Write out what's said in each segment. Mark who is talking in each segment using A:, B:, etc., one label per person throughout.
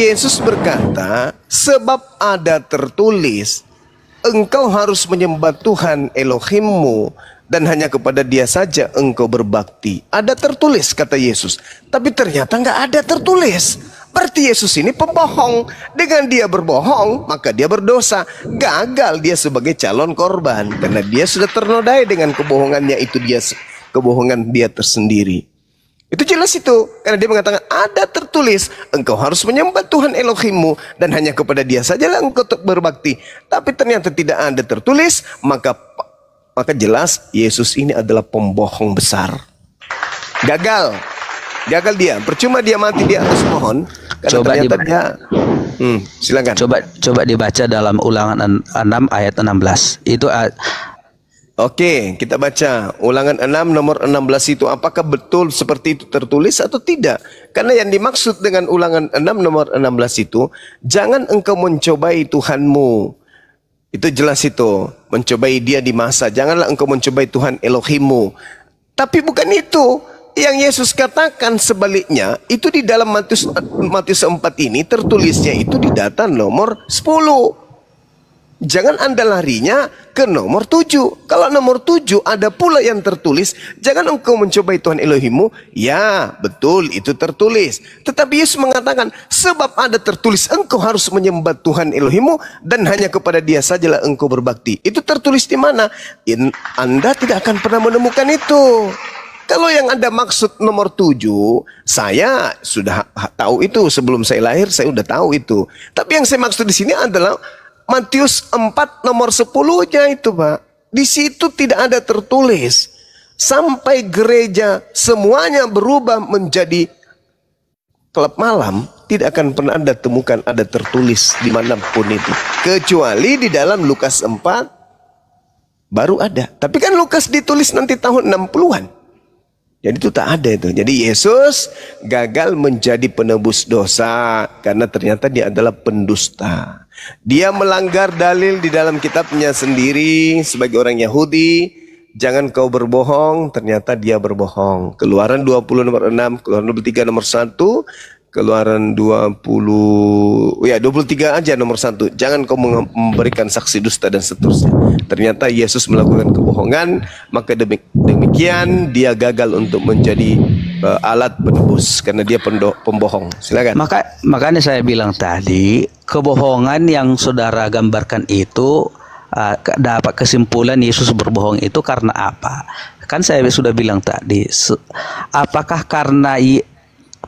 A: Yesus berkata, sebab ada tertulis, engkau harus menyembah Tuhan Elohimmu dan hanya kepada Dia saja engkau berbakti. Ada tertulis, kata Yesus. Tapi ternyata nggak ada tertulis. Berarti Yesus ini pembohong. Dengan dia berbohong, maka dia berdosa. Gagal dia sebagai calon korban, karena dia sudah ternodai dengan kebohongannya itu, kebohongan dia tersendiri. Itu jelas itu, karena dia mengatakan ada tertulis, engkau harus menyembah Tuhan Elohimmu dan hanya kepada Dia sajalah engkau berbakti. Tapi ternyata tidak ada tertulis, maka jelas Yesus ini adalah pembohong besar. Gagal dia, percuma dia mati di atas pohon.
B: Coba
A: silakan.
B: Coba dibaca dalam Ulangan 6 ayat 16. Itu
A: Oke, kita baca Ulangan 6 nomor 16 itu. Apakah betul seperti itu tertulis atau tidak? Karena yang dimaksud dengan Ulangan 6 nomor 16 itu, jangan engkau mencobai Tuhanmu. Itu jelas itu, mencobai Dia di masa. Janganlah engkau mencobai Tuhan Elohimmu. Tapi bukan itu yang Yesus katakan, sebaliknya. Itu di dalam Matius 4 ini tertulisnya itu di data nomor 10. Jangan Anda larinya ke nomor 7. Kalau nomor 7 ada pula yang tertulis, jangan engkau mencobai Tuhan Elohimmu. Ya, betul, itu tertulis. Tetapi Yesus mengatakan, sebab ada tertulis, engkau harus menyembah Tuhan Elohimmu dan hanya kepada Dia sajalah engkau berbakti. Itu tertulis di mana? Anda tidak akan pernah menemukan itu. Kalau yang Anda maksud nomor 7, saya sudah tahu itu. Sebelum saya lahir, saya sudah tahu itu. Tapi yang saya maksud di sini adalah Matius 4 nomor 10-nya itu, Pak. Di situ tidak ada tertulis. Sampai gereja semuanya berubah menjadi klub malam, tidak akan pernah Anda temukan ada tertulis dimanapun itu. Kecuali di dalam Lukas 4 baru ada. Tapi kan Lukas ditulis nanti tahun 60-an. Jadi itu tak ada itu. Jadi Yesus gagal menjadi penebus dosa karena ternyata Dia adalah pendusta. Dia melanggar dalil di dalam kitabnya sendiri sebagai orang Yahudi. Jangan kau berbohong, ternyata dia berbohong. Keluaran 20 nomor 6, Keluaran 23 nomor 1, Keluaran 23 aja nomor 1. Jangan kau memberikan saksi dusta dan seterusnya. Ternyata Yesus melakukan kebohongan, maka demikian dia gagal untuk menjadi alat penebus karena dia pembohong. Silakan.
B: Makanya saya bilang tadi, kebohongan yang saudara gambarkan itu dapat kesimpulan Yesus berbohong itu karena apa? Kan saya sudah bilang tadi, apakah karena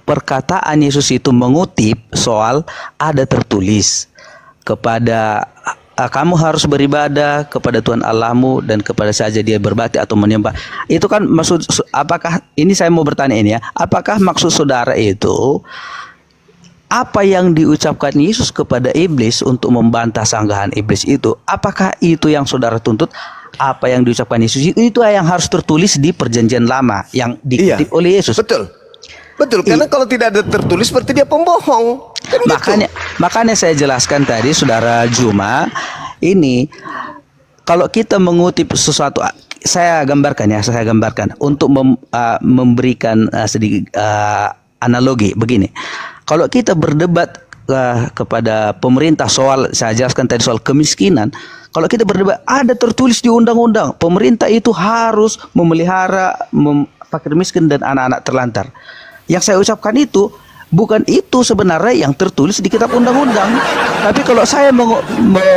B: perkataan Yesus itu mengutip soal ada tertulis kepada kamu harus beribadah kepada Tuhan Allahmu dan kepada saja Dia berbakti atau menyembah. Itu kan maksud, apakah ini saya mau bertanya ini ya, apakah maksud saudara itu apa yang diucapkan Yesus kepada iblis untuk membantah sanggahan iblis itu, apakah itu yang saudara tuntut? Apa yang diucapkan Yesus itu yang harus tertulis di Perjanjian Lama yang dikutip oleh Yesus.
A: Betul, karena kalau tidak ada tertulis berarti dia pembohong. Kan
B: makanya saya jelaskan tadi, saudara Juma, ini kalau kita mengutip sesuatu, saya gambarkan untuk memberikan sedikit analogi begini. Kalau kita berdebat kepada pemerintah soal, saya jelaskan tadi soal kemiskinan. Kalau kita berdebat, ada tertulis di undang-undang, pemerintah itu harus memelihara fakir miskin dan anak-anak terlantar. Yang saya ucapkan itu bukan itu sebenarnya yang tertulis di kitab undang-undang. Tapi kalau saya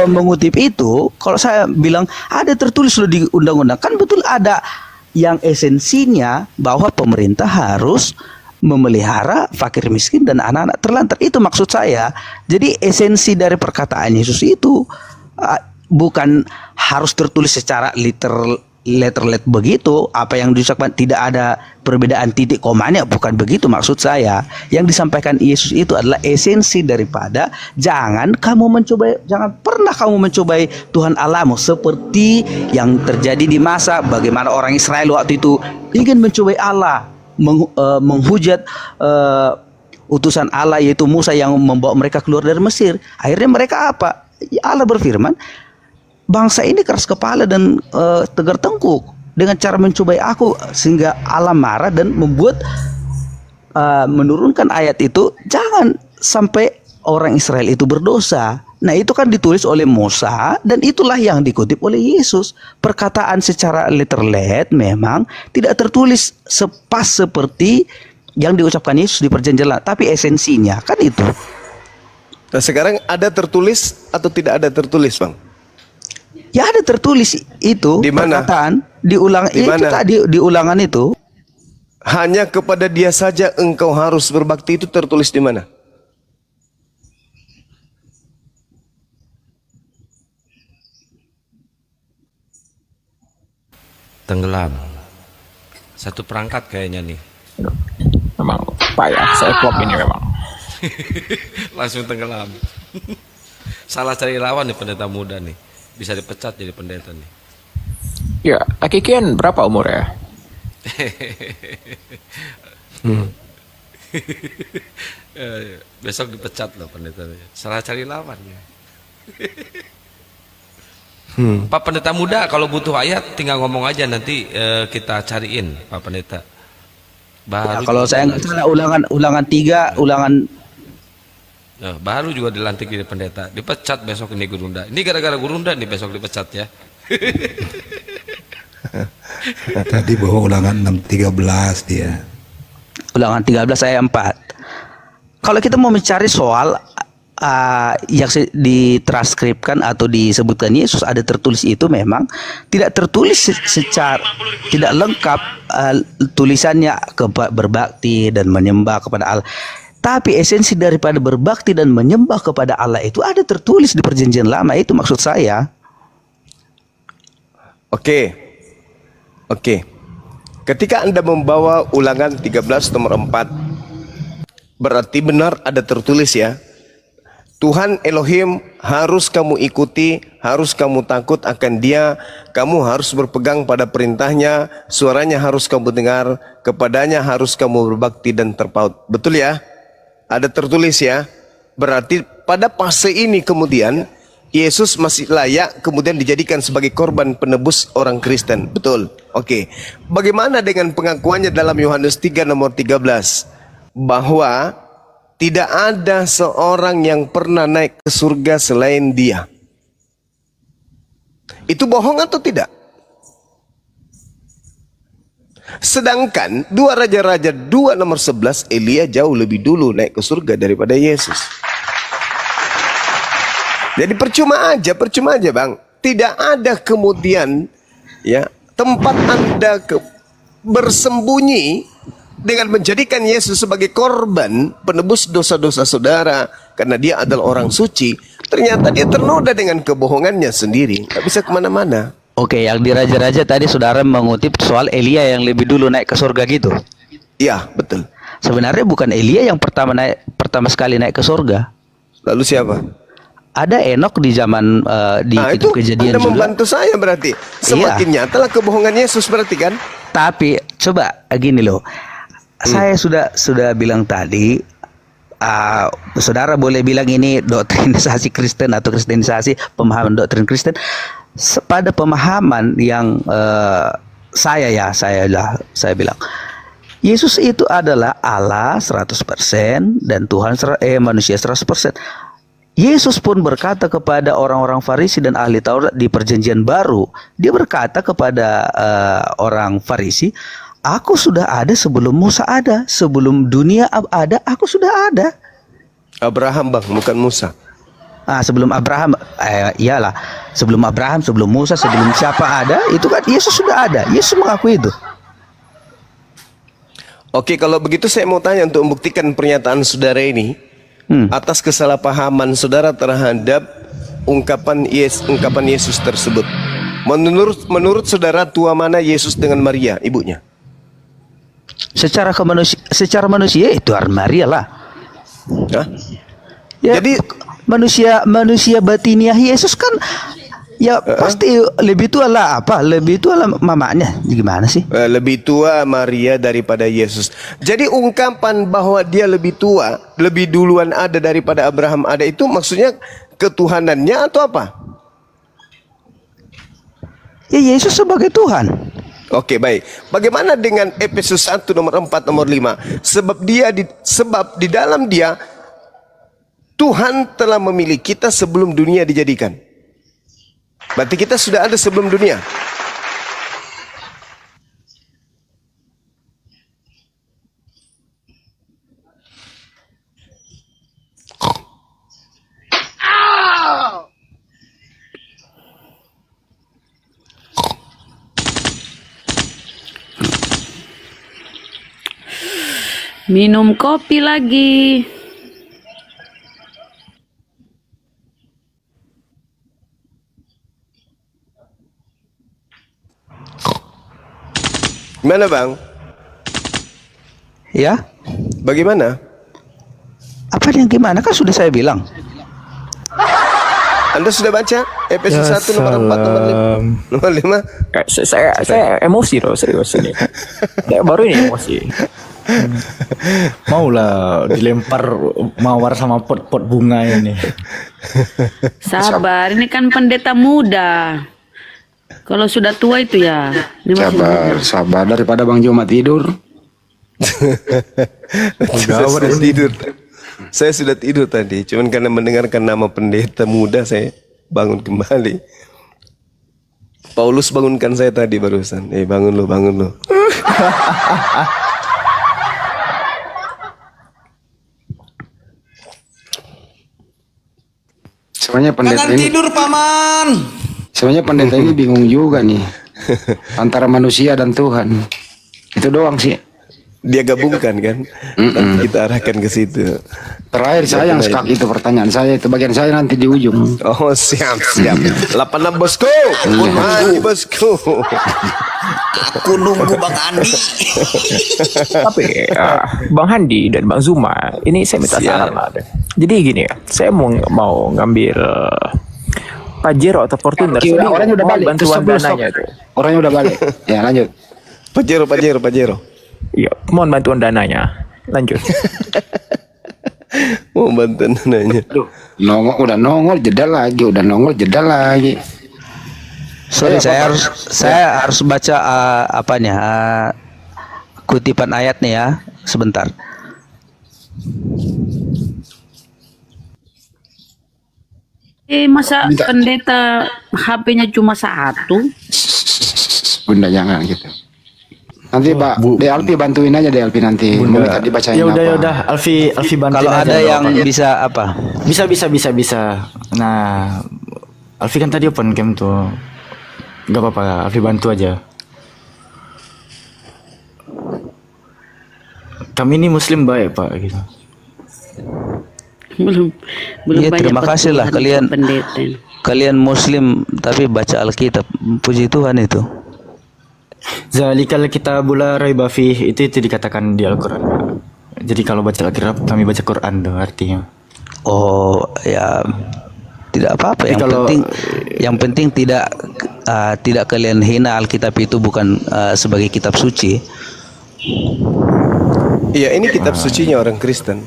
B: mengutip itu, kalau saya bilang ada tertulis loh di undang-undang, kan betul ada yang esensinya bahwa pemerintah harus memelihara fakir miskin dan anak-anak terlantar. Itu maksud saya. Jadi esensi dari perkataan Yesus itu bukan harus tertulis secara literal begitu, apa yang diucapkan tidak ada perbedaan titik komanya, bukan begitu maksud saya. Yang disampaikan Yesus itu adalah esensi daripada jangan pernah kamu mencobai Tuhan Allahmu, seperti yang terjadi di masa bagaimana orang Israel waktu itu ingin mencobai Allah, menghujat utusan Allah yaitu Musa yang membawa mereka keluar dari Mesir. Akhirnya mereka apa? Allah berfirman, bangsa ini keras kepala dan tegar tengkuk dengan cara mencobai aku, sehingga Allah marah dan menurunkan ayat itu. Jangan sampai orang Israel itu berdosa. Nah, itu kan ditulis oleh Musa dan itulah yang dikutip oleh Yesus. Perkataan secara letterlet memang tidak tertulis sepas seperti yang diucapkan Yesus di Perjanjian Lama, tapi esensinya kan itu.
A: Nah, sekarang ada tertulis atau tidak ada tertulis, Bang?
B: Ya ada tertulis itu.
A: Di mana?
B: Perkataan diulang
A: Di
B: itu
A: mana?
B: tadi di ulangan itu.
A: Hanya kepada dia saja engkau harus berbakti, itu tertulis di mana?
C: Tenggelam. Satu perangkat kayaknya nih.
D: Memang payah saya klop ini memang.
C: Langsung tenggelam. Salah cari lawan nih pendeta muda nih. Bisa dipecat jadi pendeta nih.
D: Ya, Aki Kian berapa umurnya?
C: Besok dipecat loh pendetanya. Salah cari lawan ya. Pak pendeta muda, kalau butuh ayat tinggal ngomong aja, nanti kita cariin Pak pendeta.
B: Ya,
C: Baru
B: kalau
C: juga
B: saya nggak salah ulangan 3, ulangan
C: baru juga dilantik jadi pendeta, dipecat besok ini Gurunda. Ini gara-gara Gurunda nih besok dipecat ya.
E: Tadi bahwa ulangan 6:13 dia.
B: ulangan 13 ayat 4. Kalau kita mau mencari soal yang ditranskripkan atau disebutkan Yesus ada tertulis itu memang tidak tertulis secara tidak lengkap tulisannya berbakti dan menyembah kepada Allah. Tapi esensi daripada berbakti dan menyembah kepada Allah itu ada tertulis di Perjanjian Lama, itu maksud saya.
A: Oke. Ketika Anda membawa ulangan 13 nomor 4, berarti benar ada tertulis ya. Tuhan Elohim harus kamu ikuti, harus kamu takut akan Dia, kamu harus berpegang pada perintahnya, suaranya harus kamu dengar, kepadanya harus kamu berbakti dan terpaut. Betul ya? Ada tertulis ya. Berarti pada fase ini kemudian Yesus masih layak kemudian dijadikan sebagai korban penebus orang Kristen. Betul. Oke. Bagaimana dengan pengakuannya dalam Yohanes 3 nomor 13 bahwa tidak ada seorang yang pernah naik ke surga selain Dia? Itu bohong atau tidak? Sedangkan 2 Raja-Raja 2 nomor 11, Elia jauh lebih dulu naik ke surga daripada Yesus. Jadi percuma aja Bang. Tidak ada kemudian ya tempat Anda bersembunyi dengan menjadikan Yesus sebagai korban penebus dosa-dosa saudara karena Dia adalah orang suci. Ternyata dia ternoda dengan kebohongannya sendiri, tak bisa kemana-mana.
B: Oke, yang di Raja-Raja tadi saudara mengutip soal Elia yang lebih dulu naik ke surga gitu.
A: Iya, betul.
B: Sebenarnya bukan Elia yang pertama sekali naik ke surga.
A: Lalu siapa?
B: Ada Enok di zaman di kitab Kejadian
A: Anda
B: juga.
A: membantu saya berarti. Semakin nyatalah kebohongan Yesus berarti kan?
B: Tapi coba gini loh. Saya sudah bilang tadi, saudara boleh bilang ini doktrinisasi Kristen atau kristenisasi, pemahaman doktrin Kristen. Pada pemahaman yang saya bilang Yesus itu adalah Allah 100% dan Tuhan manusia 100%. Yesus pun berkata kepada orang-orang Farisi dan ahli Taurat di Perjanjian Baru, dia berkata kepada orang Farisi, aku sudah ada sebelum Musa ada, sebelum dunia ada, aku sudah ada.
A: Abraham Bang, bukan Musa.
B: Sebelum Abraham, iyalah, sebelum Abraham, sebelum Musa, sebelum siapa ada, itu kan Yesus sudah ada. Yesus mengakui itu.
A: Oke, kalau begitu saya mau tanya untuk membuktikan pernyataan saudara ini atas kesalahpahaman saudara terhadap ungkapan Yesus tersebut. Menurut saudara, tua mana Yesus dengan Maria, ibunya?
B: Secara manusia itu Maria lah.
A: Hah?
B: Ya,
A: Jadi
B: manusia batiniah Yesus kan ya pasti lebih tua lah mamanya. Gimana sih?
A: Lebih tua Maria daripada Yesus. Jadi ungkapan bahwa dia lebih tua, lebih duluan ada daripada Abraham ada, itu maksudnya ketuhanannya atau apa?
B: Ya Yesus sebagai Tuhan.
A: Oke, baik. Bagaimana dengan Efesus 1 nomor 4 nomor 5? Sebab di dalam Dia Tuhan telah memilih kita sebelum dunia dijadikan. Berarti kita sudah ada sebelum dunia.
F: Minum kopi lagi.
A: Gimana bang?
B: Ya,
A: Bagaimana?
B: apa yang gimana kan sudah saya bilang.
A: Anda sudah baca Efesus 1 nomor 4 nomor 5?
D: Saya emosi loh, serius ini. Saya baru ini emosi. Maulah dilempar mawar sama pot-pot bunga ini.
F: Sabar, ini kan pendeta muda. Kalau sudah tua itu ya. Ini masih muda.
G: Sabar daripada Bang Joma tidur.
A: Saya sudah tidur. Saya sudah tidur tadi. Cuman karena mendengarkan nama pendeta muda saya bangun kembali. Paulus bangunkan saya tadi barusan. Bangun lo, bangun lo.
G: Sebenarnya pendeta ini
H: tidur paman.
G: sebenarnya pendeta ini bingung juga nih antara manusia dan Tuhan. Itu doang sih.
A: Dia gabungkan kan. Nanti kita arahkan ke situ.
G: Terakhir saya yang stuck itu pertanyaan saya itu bagian saya nanti di ujung.
A: Oh siap. 86 bosku. Mandi bosku.
H: Aku nunggu Bang Andi.
D: Tapi Bang Handi dan Bang Zuma, ini saya minta saran ada. Jadi gini ya, saya mau ngambil Pajero atau Fortuner.
G: Oke, orangnya udah balik.
D: Bantuan
G: Terus
D: dananya itu.
G: Orangnya udah balik. Ya lanjut.
A: Pajero.
D: Iya, mohon bantuan dananya. Lanjut.
A: Mau bantuan nanya.
G: Udah nongol jeda lagi.
B: Sorry, saya harus baca kutipan ayatnya ya, sebentar.
F: Masa pendeta HP-nya cuma satu?
G: Bunda jangan gitu. Nanti Pak Alfi bantuin aja Alfi nanti. Mau minta dibacain
I: Ya
G: apa?
I: udah Alfi bantuin
B: Kalau
I: aja.
B: ada yang bisa apa?
I: Bisa. Nah, Alfi kan tadi open cam tuh. Gak apa-apa, Alfi bantu aja. Kami ini muslim baik Pak gitu.
F: Belum
B: Ya,
F: banyak
B: terima kasih lah
F: pertumbuhan
B: kalian.
F: pendeta.
B: Kalian muslim tapi baca Alkitab. Puji Tuhan itu.
I: Zalikal kitabul la raiba fih, itu dikatakan di Al-Qur'an. Jadi kalau baca Alkitab kami baca Quran tuh artinya.
B: Oh, ya tidak apa-apa. Yang penting tidak kalian hina Alkitab itu bukan sebagai kitab suci.
A: Iya, ini kitab sucinya orang Kristen.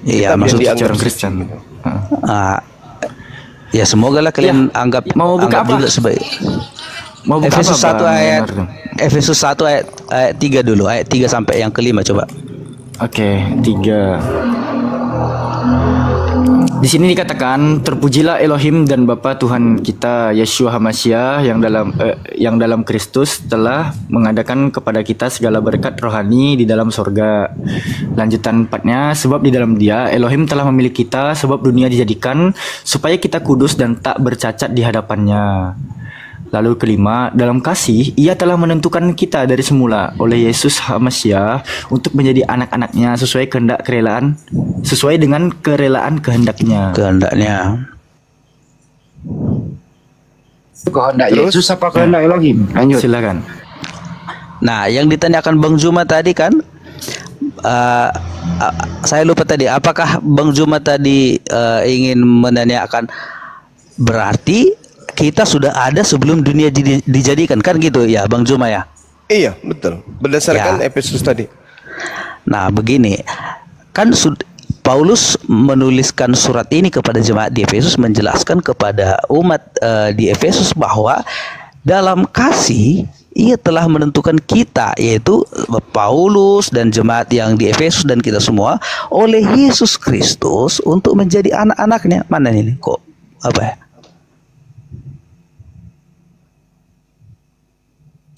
B: Iya, maksud
A: dianggap
I: orang Kristen.
B: Ya semoga lah kalian anggap
I: buka apa?
B: juga sebagai
I: Mau buka
B: Efesus
I: apa,
B: 1
I: Bang
B: ayat
I: Leonardo?
B: Efesus 1 ayat 3 dulu, ayat 3 sampai yang kelima coba.
I: Oke, 3. Di sini dikatakan terpujilah Elohim dan Bapa Tuhan kita Yeshua HaMashiach yang dalam Kristus telah mengadakan kepada kita segala berkat rohani di dalam sorga. Lanjutan 4-nya, sebab di dalam Dia Elohim telah memilih kita sebab dunia dijadikan supaya kita kudus dan tak bercacat di hadapannya. Lalu kelima, dalam kasih Ia telah menentukan kita dari semula oleh Yesus HaMashiach untuk menjadi anak-anaknya sesuai dengan kerelaan kehendaknya.
G: Kehendak Yesus apa kehendak Elohim? Lanjut.
I: Silakan.
B: Nah, yang ditanyakan Bang Zuma tadi kan, saya lupa tadi. Apakah Bang Zuma tadi ingin menanyakan berarti kita sudah ada sebelum dunia dijadikan kan gitu ya, Bang Zuma ya?
A: Iya, betul. Berdasarkan Efesus tadi.
B: Nah, begini kan Paulus menuliskan surat ini kepada jemaat di Efesus, menjelaskan kepada umat di Efesus bahwa dalam kasih Ia telah menentukan kita, yaitu Paulus dan jemaat yang di Efesus dan kita semua, oleh Yesus Kristus untuk menjadi anak-anaknya. Mana ini kok apa ya?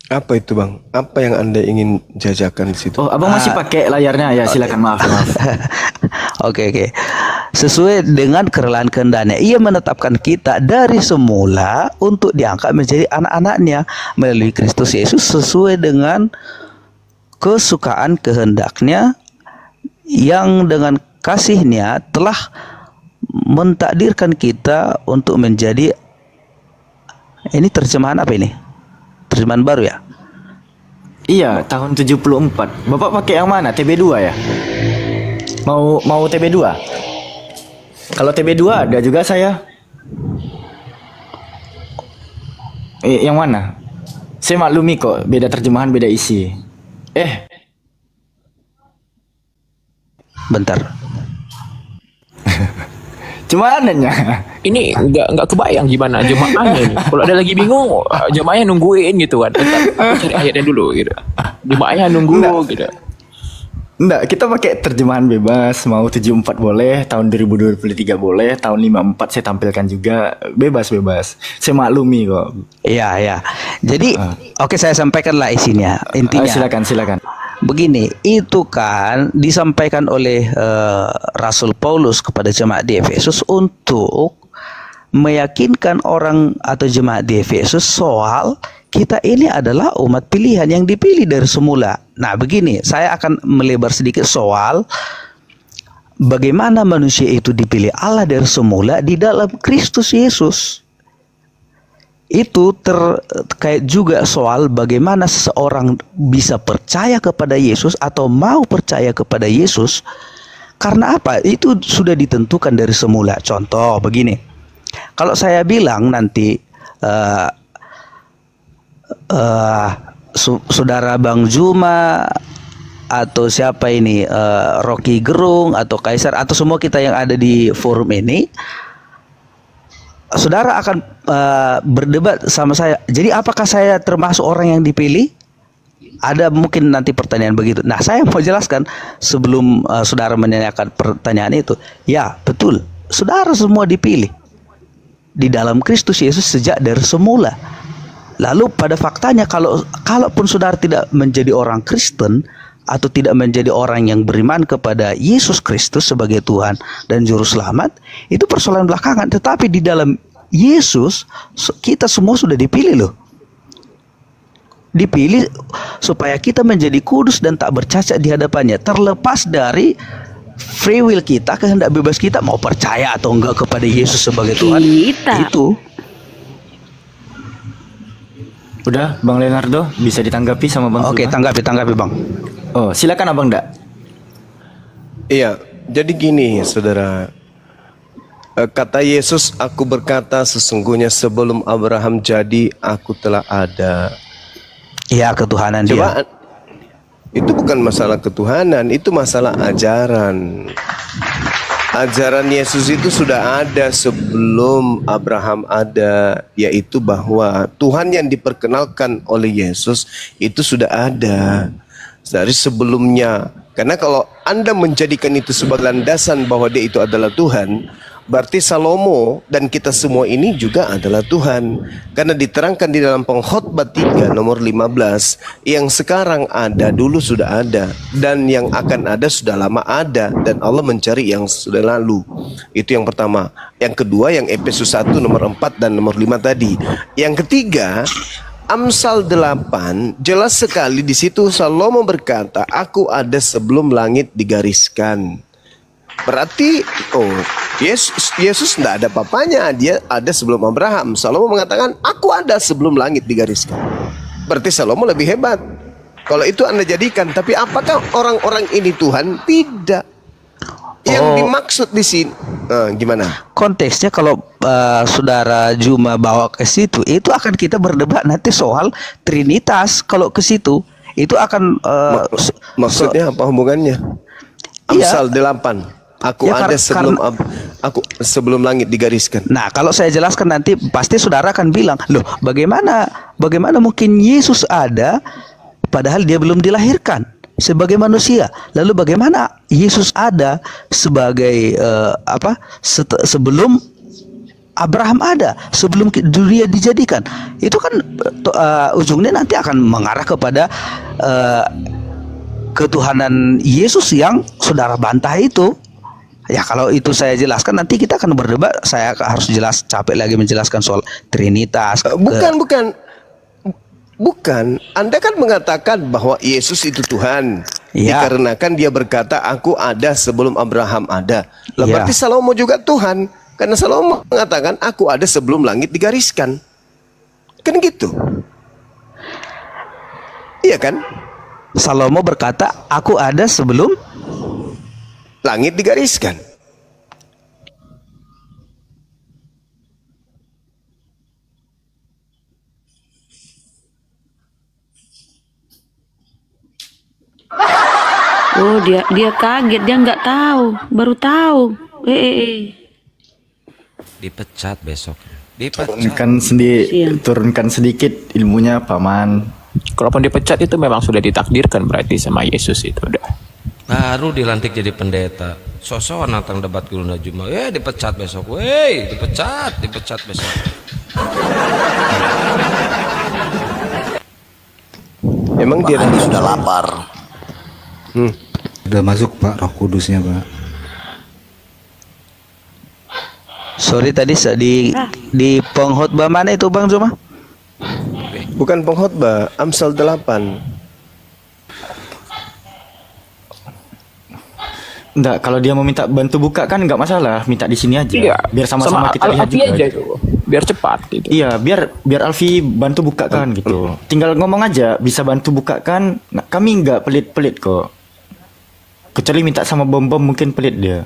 A: Apa itu bang? Apa yang Anda ingin jajakan di situ?
I: Oh, abang masih pakai layarnya ya? Silakan, maaf.
B: Oke. Sesuai dengan kerelaan kehendaknya, ia menetapkan kita dari semula untuk diangkat menjadi anak-anaknya melalui Kristus Yesus sesuai dengan kesukaan kehendaknya yang dengan kasihnya telah mentakdirkan kita untuk menjadi, ini terjemahan apa ini? Terjemahan baru ya?
I: Iya, tahun 74. Bapak pakai yang mana? TB2 ya? Mau TB2? Kalau TB2 ada juga saya. Yang mana? Saya maklumi kok, beda terjemahan, beda isi.
B: Bentar.
I: Cuma anehnya
D: Ini nggak kebayang gimana jemaahnya ini. Kalau ada lagi bingung, jemaahnya nungguin gitu kan. Bentar, cari ayatnya dulu gitu. Jemaahnya nunggu gitu.
I: Enggak, kita pakai terjemahan bebas. Mau 74 boleh, tahun 2023 boleh, tahun 54 saya tampilkan juga. Bebas. Saya maklumi kok.
B: Iya. Jadi oke, saya sampaikanlah isinya. Intinya
I: Silakan.
B: begini, itu kan disampaikan oleh Rasul Paulus kepada jemaat di Efesus untuk meyakinkan orang atau jemaat di Efesus soal kita ini adalah umat pilihan yang dipilih dari semula. Nah, begini, saya akan melebar sedikit soal bagaimana manusia itu dipilih Allah dari semula di dalam Kristus Yesus. Itu terkait juga soal bagaimana seseorang bisa percaya kepada Yesus atau mau percaya kepada Yesus. Karena apa? Itu sudah ditentukan dari semula. Contoh begini, kalau saya bilang nanti saudara Bang Juma atau siapa ini, Rocky Gerung atau Kaisar atau semua kita yang ada di forum ini, saudara akan berdebat sama saya. Jadi apakah saya termasuk orang yang dipilih? Ada mungkin nanti pertanyaan begitu. Nah, saya mau jelaskan sebelum saudara menanyakan pertanyaan itu. Ya, betul. Saudara semua dipilih di dalam Kristus Yesus sejak dari semula. Lalu pada faktanya kalaupun saudara tidak menjadi orang Kristen atau tidak menjadi orang yang beriman kepada Yesus Kristus sebagai Tuhan dan Juru Selamat, itu persoalan belakangan. Tetapi di dalam Yesus kita semua sudah dipilih loh. Dipilih supaya kita menjadi kudus dan tak bercacat di hadapannya, terlepas dari free will kita, kehendak bebas kita mau percaya atau enggak kepada Yesus sebagai Tuhan. Itu.
I: Udah, Bang Leonardo bisa ditanggapi sama Bang.
B: Oke, tanggapi Bang.
I: Oh, silakan Abang Dak.
A: Iya, jadi gini saudara. Kata Yesus, aku berkata sesungguhnya sebelum Abraham jadi, aku telah ada.
B: Ya, ketuhanan
A: Coba,
B: dia.
A: itu bukan masalah ketuhanan, itu masalah ajaran. Ajaran Yesus itu sudah ada sebelum Abraham ada, yaitu bahwa Tuhan yang diperkenalkan oleh Yesus itu sudah ada dari sebelumnya. Karena kalau Anda menjadikan itu sebagai landasan bahwa dia itu adalah Tuhan, berarti Salomo dan kita semua ini juga adalah Tuhan. Karena diterangkan di dalam Pengkhotbah 3 nomor 15, yang sekarang ada dulu sudah ada, dan yang akan ada sudah lama ada, dan Allah mencari yang sudah lalu. Itu yang pertama. Yang kedua yang Efesus 1 nomor 4 dan nomor 5 tadi. Yang ketiga, Amsal 8 jelas sekali di situ Salomo berkata, aku ada sebelum langit digariskan. Berarti Yesus tidak ada papanya, dia ada sebelum Abraham. Salomo mengatakan, aku ada sebelum langit digariskan. Berarti Salomo lebih hebat. Kalau itu Anda jadikan, tapi apakah orang-orang ini Tuhan? Tidak. Yang dimaksud di sini gimana?
B: Konteksnya kalau saudara Juma bawa ke situ, itu akan kita berdebat nanti soal Trinitas. Kalau ke situ, itu akan
A: maksudnya apa hubungannya? Amsal 8. Aku
B: Ya,
A: ada sebelum langit digariskan.
B: Nah, kalau saya jelaskan nanti pasti saudara akan bilang, loh, bagaimana mungkin Yesus ada padahal dia belum dilahirkan sebagai manusia. Lalu bagaimana Yesus ada sebagai sebelum Abraham ada, sebelum dunia dijadikan. Itu kan ujungnya nanti akan mengarah kepada ketuhanan Yesus yang saudara bantah itu. Ya, kalau itu saya jelaskan nanti kita akan berdebat. Saya harus capek lagi menjelaskan soal Trinitas.
A: Bukan. Anda kan mengatakan bahwa Yesus itu Tuhan.
B: Ya.
A: Dikarenakan dia berkata, aku ada sebelum Abraham ada. Lah,
B: Ya.
A: berarti Salomo juga Tuhan. Karena Salomo mengatakan, aku ada sebelum langit digariskan. Kan gitu. Iya kan?
B: Salomo berkata, aku ada sebelum
A: langit digariskan.
F: Oh, dia kaget, dia nggak tahu, baru tahu.
C: Dipecat besok.
I: Turunkan sedikit ilmunya, Paman.
D: Kalaupun dipecat itu memang sudah ditakdirkan berarti sama Yesus itu udah.
C: Baru dilantik jadi pendeta. Sosokan nantang debat Guru Najuma. Dipecat besok. Dipecat besok.
A: Emang dia
H: sudah lapar.
E: Sudah masuk Pak Roh Kudusnya Pak.
B: sorry tadi di pengkhotbah mana itu Bang Zuma?
A: Bukan pengkhotbah, Amsal 8.
I: Enggak, kalau dia mau minta bantu buka kan enggak masalah, minta di sini aja.
D: Iya,
I: biar sama-sama kita lihat
D: Alfi
I: juga.
D: aja itu, biar cepat gitu.
I: Iya, biar Alfi bantu buka kan gitu. Tinggal ngomong aja, bisa bantu buka kan. Nah, kami enggak pelit-pelit kok. Kecuali minta sama bom-bom mungkin pelit dia.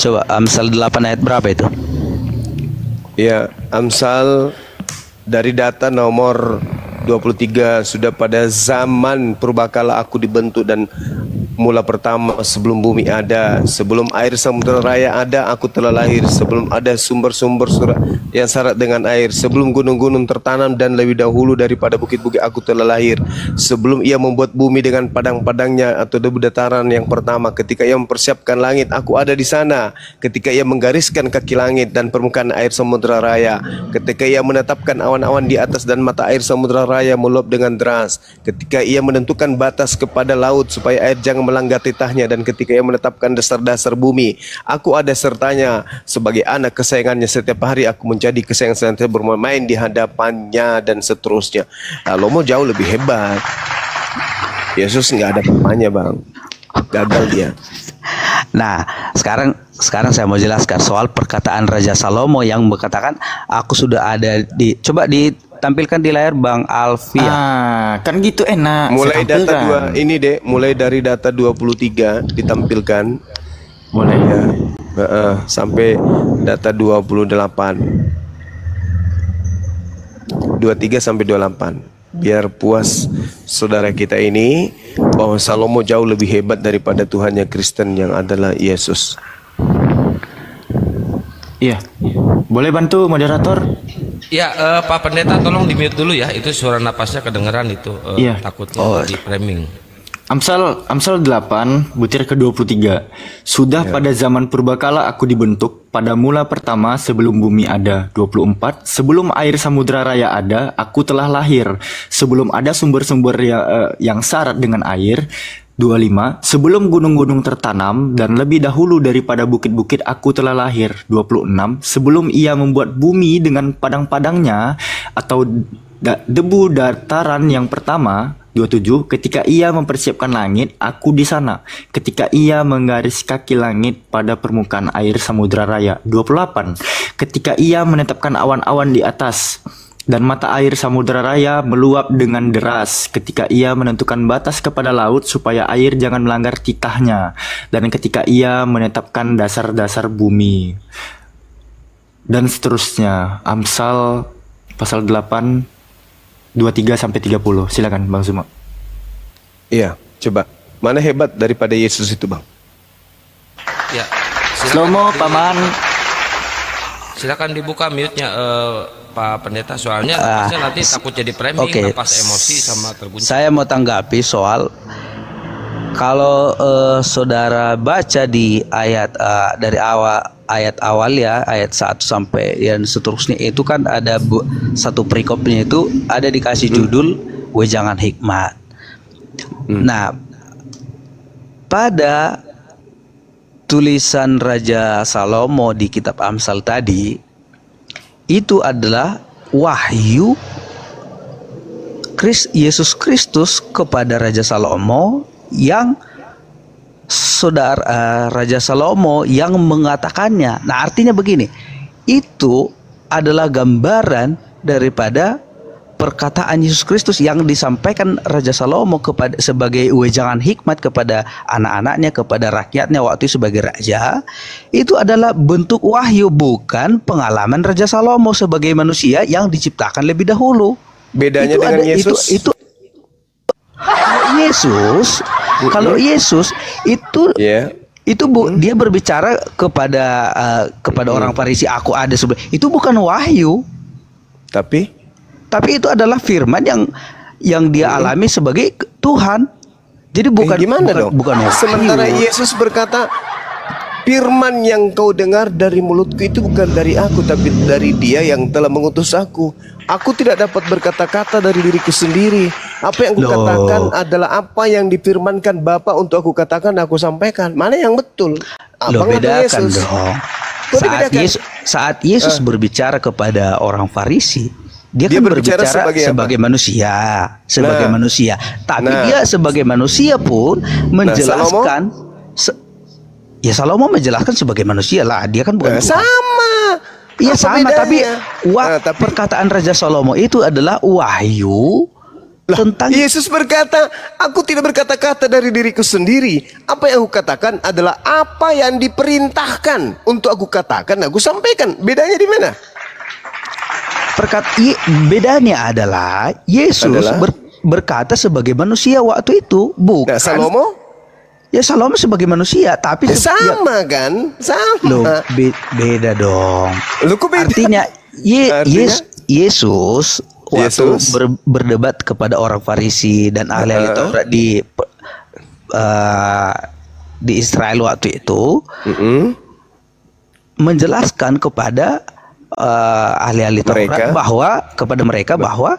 B: Coba Amsal 8 ayat berapa itu?
A: Ya, Amsal dari data nomor 23, sudah pada zaman purbakala aku dibentuk dan mula pertama sebelum bumi ada, sebelum air samudera raya ada, aku telah lahir, sebelum ada sumber-sumber yang syarat dengan air, sebelum gunung-gunung tertanam dan lebih dahulu daripada bukit-bukit aku telah lahir, sebelum ia membuat bumi dengan padang-padangnya atau debu dataran yang pertama, ketika ia mempersiapkan langit aku ada di sana, ketika ia menggariskan kaki langit dan permukaan air samudera raya, ketika ia menetapkan awan-awan di atas dan mata air samudera raya meluap dengan deras, ketika ia menentukan batas kepada laut supaya air jangan melanggar titahnya, dan ketika ia menetapkan dasar-dasar bumi, aku ada sertanya sebagai anak kesayangannya, setiap hari aku menjadi kesayangan saya bermain di hadapannya, dan seterusnya. Salomo jauh lebih hebat. Yesus nggak ada pemanya bang, gagal dia.
B: Nah, sekarang saya mau jelaskan soal perkataan Raja Salomo yang berkatakan aku sudah ada di, coba ditampilkan di layar Bang Alfi.
I: Kan gitu enak.
A: Mulai data 2 ini deh, mulai dari data 23 ditampilkan.
I: Boleh
A: ya. Sampai data 28. 23 sampai 28. Biar puas saudara kita ini bahwa Salomo jauh lebih hebat daripada Tuhannya Kristen yang adalah Yesus.
I: Iya. Boleh bantu moderator?
C: Ya, Pak Pendeta tolong di mute dulu ya. Itu suara napasnya kedengeran itu.
I: Iya.
C: Takutnya di framing.
I: Amsal 8 butir ke-23. Sudah pada zaman purbakala aku dibentuk, pada mula pertama sebelum bumi ada. 24. Sebelum air samudera raya ada, aku telah lahir. Sebelum ada sumber-sumber yang syarat dengan air. 25. Sebelum gunung-gunung tertanam dan lebih dahulu daripada bukit-bukit aku telah lahir. 26. Sebelum ia membuat bumi dengan padang-padangnya atau debu dataran yang pertama. 27. Ketika ia mempersiapkan langit, aku di sana. Ketika ia menggaris kaki langit pada permukaan air samudera raya. 28. Ketika ia menetapkan awan-awan di atas dan mata air samudera raya meluap dengan deras, ketika ia menentukan batas kepada laut supaya air jangan melanggar titahnya, dan ketika ia menetapkan dasar-dasar bumi, dan seterusnya. Amsal pasal 8 23 sampai 30. Silakan Bang Zuma.
A: Iya, coba. Mana hebat daripada Yesus itu, Bang?
C: Ya.
I: Slomo paman.
C: Silakan dibuka mute-nya Pak Pendeta, soalnya nanti takut jadi framing pas emosi sama terguncang.
B: Saya mau tanggapi soal kalau saudara baca di ayat dari ayat awal ya, ayat 1 sampai yang seterusnya itu kan ada satu perikopnya itu ada dikasih judul wejangan hikmat. Nah, pada tulisan Raja Salomo di kitab Amsal tadi itu adalah wahyu Yesus Kristus kepada Raja Salomo yang Raja Salomo yang mengatakannya. Nah, artinya begini, itu adalah gambaran daripada perkataan Yesus Kristus yang disampaikan Raja Salomo kepada sebagai wejangan hikmat kepada anak-anaknya, kepada rakyatnya waktu sebagai raja. Itu adalah bentuk wahyu, bukan pengalaman Raja Salomo sebagai manusia yang diciptakan lebih dahulu.
A: Bedanya dengan Yesus?
B: Kalau Yesus itu dia berbicara kepada orang Farisi, aku ada sebelum. Itu bukan wahyu. Tapi itu adalah firman yang dia alami sebagai Tuhan. Jadi bukan wahyu.
A: Sementara Yesus berkata, firman yang kau dengar dari mulutku itu bukan dari aku, tapi dari Dia yang telah mengutus aku. Aku tidak dapat berkata-kata dari diriku sendiri. Apa yang aku katakan adalah apa yang difirmankan Bapa untuk aku katakan, aku sampaikan. Mana yang betul?
B: Abang bedakan dong. Saat Yesus berbicara kepada orang Farisi, dia kan berbicara sebagai manusia, manusia. Tapi dia sebagai manusia pun menjelaskan. Salomo menjelaskan sebagai manusia lah. Dia kan bukan Tuhan. Iya sama, tapi perkataan Raja Salomo itu adalah wahyu tentang
A: Yesus berkata, aku tidak berkata-kata dari diriku sendiri. Apa yang aku katakan adalah apa yang diperintahkan untuk aku katakan, aku sampaikan. Bedanya di mana?
B: Bedanya adalah Yesus berkata sebagai manusia waktu itu, bukan
A: Salomo?
B: Ya Salomo sebagai manusia, tapi
A: sama kan? Sama.
B: Beda dong.
A: Beda.
B: Artinya Yesus waktu berdebat kepada orang Farisi dan ahli-ahli Taurat di Israel waktu itu, menjelaskan kepada ahli-ahli Taurat kepada mereka bahwa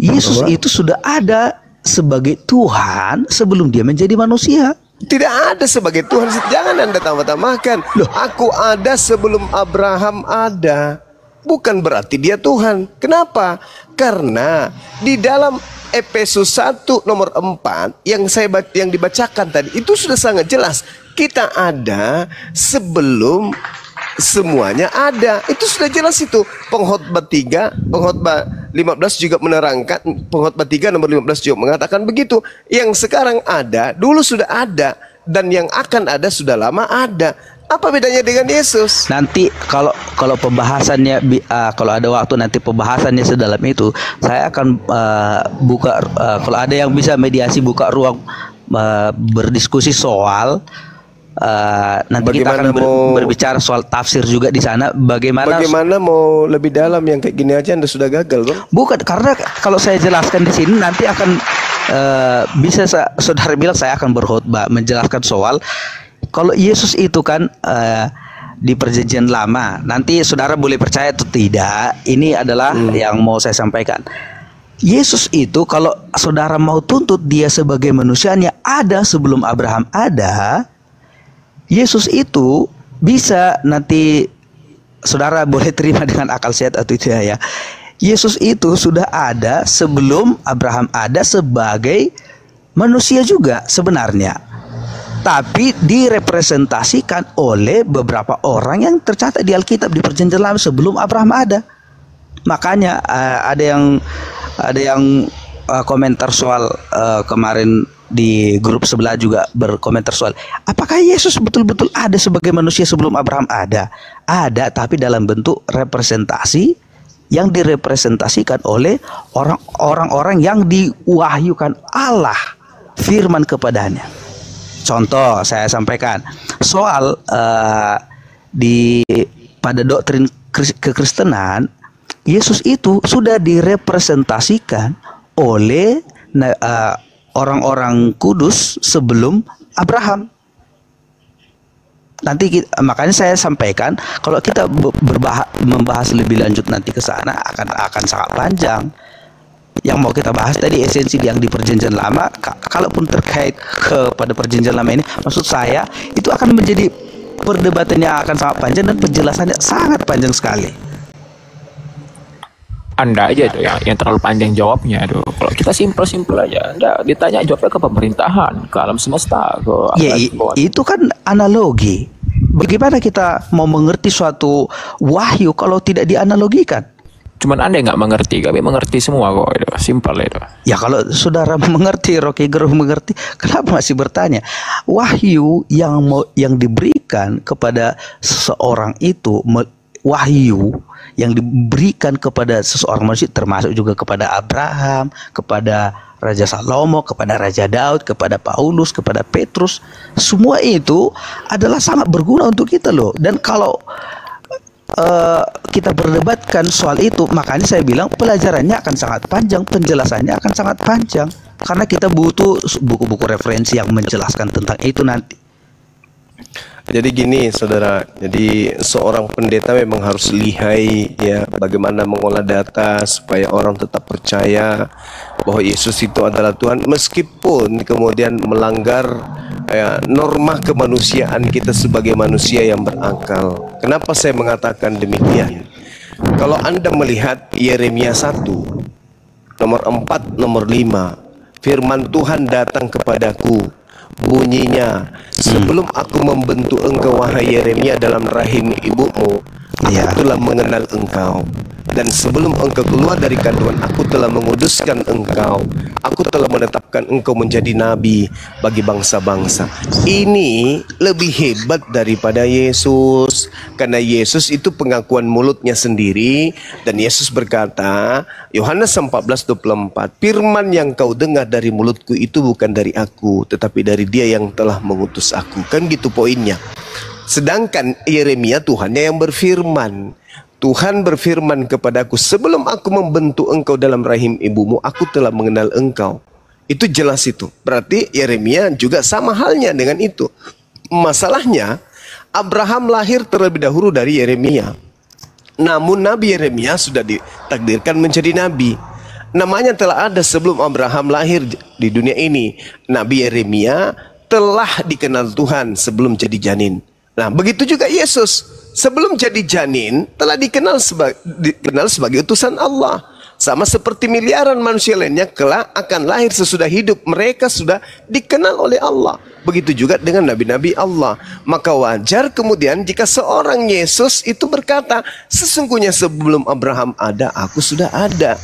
B: Yesus itu sudah ada sebagai Tuhan sebelum dia menjadi manusia.
A: Tidak ada sebagai Tuhan. Jangan Anda tambah-tambahkan. Aku ada sebelum Abraham ada. Bukan berarti dia Tuhan. Kenapa? Karena di dalam Efesus 1 nomor 4 yang dibacakan tadi itu sudah sangat jelas. Kita ada sebelum semuanya ada. Itu sudah jelas itu. Pengkhotbah 15 juga menerangkan, Pengkhotbah 3 nomor 15 juga mengatakan begitu. Yang sekarang ada, dulu sudah ada, dan yang akan ada sudah lama ada. Apa bedanya dengan Yesus?
B: Nanti kalau pembahasannya kalau ada waktu nanti pembahasannya sedalam itu, saya akan buka kalau ada yang bisa mediasi, buka ruang berdiskusi soal nanti
A: bagaimana
B: kita akan berbicara soal tafsir juga di sana. Bagaimana
A: mau lebih dalam, yang kayak gini aja Anda sudah gagal, Bang?
B: Bukan, karena kalau saya jelaskan di sini nanti akan bisa saudara bilang saya akan berkhotbah menjelaskan soal kalau Yesus itu kan di perjanjian lama. Nanti saudara boleh percaya atau tidak, ini adalah yang mau saya sampaikan. Yesus itu kalau saudara mau tuntut dia sebagai manusianya ada sebelum Abraham ada, Yesus itu bisa, nanti saudara boleh terima dengan akal sehat atau tidak ya. Yesus itu sudah ada sebelum Abraham ada sebagai manusia juga sebenarnya. Tapi direpresentasikan oleh beberapa orang yang tercatat di Alkitab di Perjanjian Lama sebelum Abraham ada. Makanya ada yang komentar soal kemarin di grup sebelah juga berkomentar soal apakah Yesus betul-betul ada sebagai manusia sebelum Abraham ada? Ada, tapi dalam bentuk representasi yang direpresentasikan oleh orang-orang yang diwahyukan Allah firman kepadanya. Contoh saya sampaikan soal pada doktrin kekristenan, Yesus itu sudah direpresentasikan oleh orang-orang kudus sebelum Abraham. Nanti makanya saya sampaikan kalau kita membahas lebih lanjut nanti ke sana akan sangat panjang. Yang mau kita bahas tadi esensi yang di perjanjian lama, kalaupun terkait kepada perjanjian lama ini, maksud saya itu akan menjadi perdebatannya akan sangat panjang dan penjelasannya sangat panjang sekali.
D: Anda aja tuh yang terlalu panjang jawabnya tuh. Kalau kita simpel aja, Anda ditanya jawabnya ke pemerintahan, ke alam semesta, ke
B: itu kan analogi. Bagaimana kita mau mengerti suatu wahyu kalau tidak dianalogikan?
D: Cuman Anda nggak mengerti, kami mengerti semua kok, itu simpel itu.
B: Ya kalau saudara mengerti, Rocky Gerung mengerti, kenapa masih bertanya? Wahyu yang diberikan kepada seseorang itu, wahyu yang diberikan kepada seseorang manusia, termasuk juga kepada Abraham, kepada Raja Salomo, kepada Raja Daud, kepada Paulus, kepada Petrus, semua itu adalah sangat berguna untuk kita loh. Dan kalau kita berdebatkan soal itu, makanya saya bilang pelajarannya akan sangat panjang, penjelasannya akan sangat panjang, karena kita butuh buku-buku referensi yang menjelaskan tentang itu nanti.
A: Jadi gini saudara, jadi seorang pendeta memang harus lihai ya bagaimana mengolah data supaya orang tetap percaya bahwa Yesus itu adalah Tuhan, meskipun kemudian melanggar norma kemanusiaan kita sebagai manusia yang berakal. Kenapa saya mengatakan demikian? Kalau Anda melihat Yeremia 1 nomor 4 nomor 5, firman Tuhan datang kepadaku, bunyinya, sebelum aku membentuk engkau wahai Yeremia dalam rahim ibumu, aku telah mengenal engkau, dan sebelum engkau keluar dari kandungan aku telah menguduskan engkau, aku telah menetapkan engkau menjadi nabi bagi bangsa-bangsa. Ini lebih hebat daripada Yesus, karena Yesus itu pengakuan mulutnya sendiri, dan Yesus berkata, Yohanes 14:24, firman yang kau dengar dari mulutku itu bukan dari aku, tetapi dari Dia yang telah mengutus aku. Kan gitu poinnya. Sedangkan Yeremia Tuhannya yang berfirman. Tuhan berfirman kepadaku, sebelum aku membentuk engkau dalam rahim ibumu, aku telah mengenal engkau. Itu jelas itu. Berarti Yeremia juga sama halnya dengan itu. Masalahnya, Abraham lahir terlebih dahulu dari Yeremia. Namun Nabi Yeremia sudah ditakdirkan menjadi nabi. Namanya telah ada sebelum Abraham lahir di dunia ini. Nabi Yeremia telah dikenal Tuhan sebelum jadi janin. Nah, begitu juga Yesus. Sebelum jadi janin telah dikenal sebagai utusan Allah. Sama seperti miliaran manusia lainnya kelak akan lahir sesudah hidup, mereka sudah dikenal oleh Allah. Begitu juga dengan nabi-nabi Allah. Maka wajar kemudian jika seorang Yesus itu berkata, sesungguhnya sebelum Abraham ada, aku sudah ada.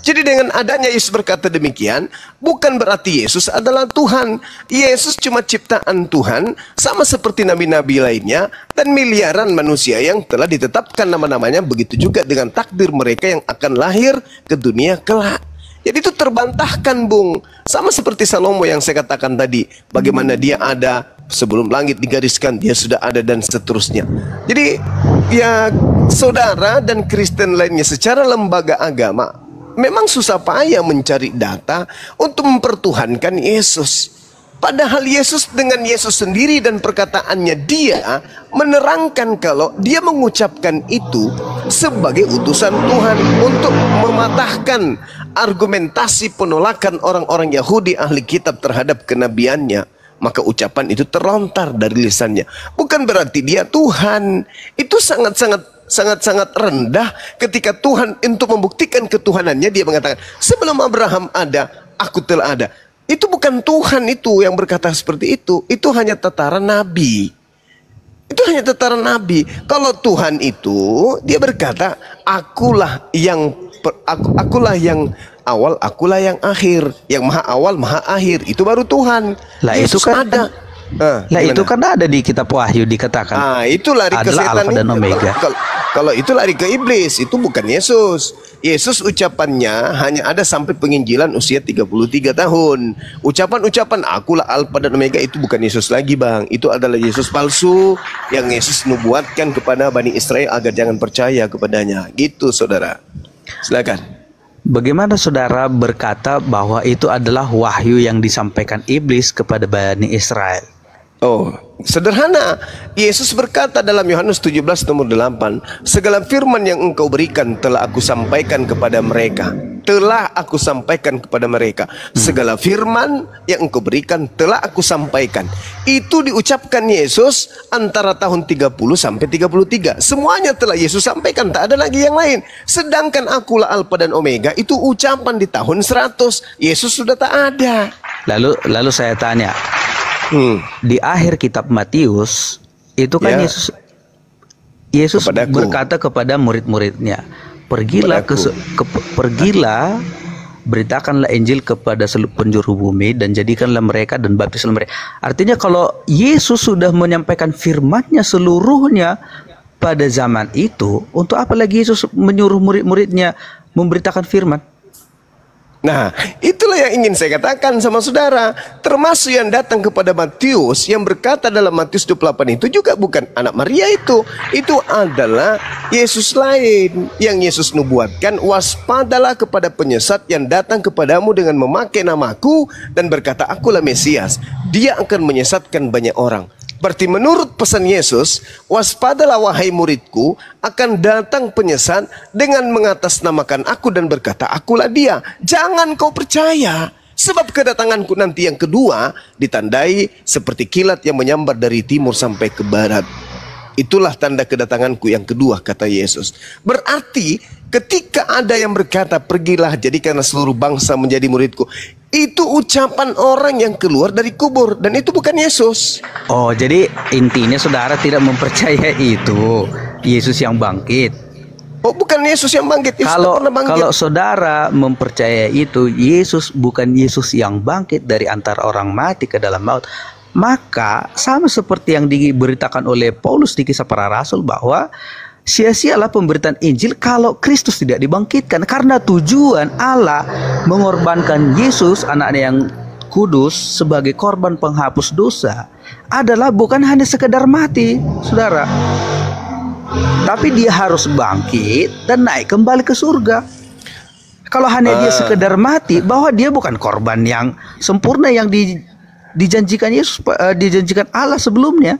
A: Jadi dengan adanya Yesus berkata demikian, bukan berarti Yesus adalah Tuhan. Yesus cuma ciptaan Tuhan, sama seperti nabi-nabi lainnya, dan miliaran manusia yang telah ditetapkan nama-namanya, begitu juga dengan takdir mereka yang akan lahir ke dunia kelak. Jadi itu terbantahkan, Bung. Sama seperti Salomo yang saya katakan tadi, bagaimana dia ada sebelum langit digariskan, dia sudah ada, dan seterusnya. Jadi ya saudara dan Kristen lainnya secara lembaga agama memang susah payah mencari data untuk mempertuhankan Yesus. Padahal Yesus dengan Yesus sendiri dan perkataannya, dia menerangkan kalau dia mengucapkan itu sebagai utusan Tuhan untuk mematahkan argumentasi penolakan orang-orang Yahudi ahli kitab terhadap kenabiannya. Maka ucapan itu terlontar dari lisannya. Bukan berarti dia Tuhan. Itu sangat-sangat rendah ketika Tuhan untuk membuktikan ketuhanannya dia mengatakan, sebelum Abraham ada, aku telah ada. Itu bukan Tuhan itu yang berkata seperti itu. Itu hanya tataran nabi. Itu hanya tataran nabi. Kalau Tuhan itu dia berkata, akulah yang awal, akulah yang akhir. Yang maha awal, maha akhir. Itu baru Tuhan.
B: Lah
A: Yesus
B: itu kan
A: ada.
B: Lah
A: gimana?
B: itu kan ada di kitab Wahyu dikatakan.
A: Itu lari ke
B: adalah
A: setan
B: Alfa dan
A: itu.
B: Omega.
A: Kalau itu lari ke iblis, itu bukan Yesus. Yesus ucapannya hanya ada sampai penginjilan usia 33 tahun. Ucapan-ucapan akulah Alfa dan Omega itu bukan Yesus lagi, Bang. Itu adalah Yesus palsu yang Yesus nubuatkan kepada Bani Israel agar jangan percaya kepadanya. Gitu, saudara. Silakan.
B: Bagaimana saudara berkata bahwa itu adalah wahyu yang disampaikan iblis kepada Bani Israel?
A: Oh, sederhana. Yesus berkata dalam Yohanes 17 nomor 8, segala firman yang engkau berikan telah aku sampaikan kepada mereka. Telah aku sampaikan kepada mereka. Segala firman yang engkau berikan telah aku sampaikan. Itu diucapkan Yesus antara tahun 30 sampai 33. Semuanya telah Yesus sampaikan, tak ada lagi yang lain. Sedangkan akulah Alfa dan Omega itu ucapan di tahun 100. Yesus sudah tak ada.
B: Lalu saya tanya, di akhir kitab Matius itu kan Yesus berkata kepada murid-muridnya, pergilah pergilah beritakanlah Injil kepada seluruh penjuru bumi dan jadikanlah mereka dan baptislah mereka. Artinya kalau Yesus sudah menyampaikan firman-Nya seluruhnya pada zaman itu, untuk apa lagi Yesus menyuruh murid-muridnya memberitakan firman?
A: Nah, itulah yang ingin saya katakan sama saudara. Termasuk yang datang kepada Matius, yang berkata dalam Matius 28 itu juga bukan anak Maria itu. Itu adalah Yesus lain. Yang Yesus nubuatkan, waspadalah kepada penyesat yang datang kepadamu dengan memakai namaku dan berkata, akulah Mesias. Dia akan menyesatkan banyak orang. Berarti menurut pesan Yesus, waspadalah wahai muridku, akan datang penyesat dengan mengatasnamakan aku dan berkata, akulah dia. Jangan kau percaya, sebab kedatanganku nanti yang kedua ditandai seperti kilat yang menyambar dari timur sampai ke barat. Itulah tanda kedatanganku yang kedua, kata Yesus. Berarti ketika ada yang berkata, pergilah jadikanlah seluruh bangsa menjadi muridku, itu ucapan orang yang keluar dari kubur, dan itu bukan Yesus.
B: Oh, jadi intinya saudara tidak mempercayai itu Yesus yang bangkit.
A: Oh, bukan Yesus yang bangkit. Yesus tak pernah bangkit.
B: Kalau saudara mempercayai itu Yesus bukan Yesus yang bangkit dari antara orang mati ke dalam maut, maka sama seperti yang diberitakan oleh Paulus di Kisah Para Rasul bahwa sia-sialah pemberitaan Injil kalau Kristus tidak dibangkitkan, karena tujuan Allah mengorbankan Yesus anaknya yang kudus sebagai korban penghapus dosa adalah bukan hanya sekedar mati, saudara, tapi dia harus bangkit dan naik kembali ke surga. Kalau hanya dia sekedar mati, bahwa dia bukan korban yang sempurna yang dijanjikan Yesus, dijanjikan Allah sebelumnya.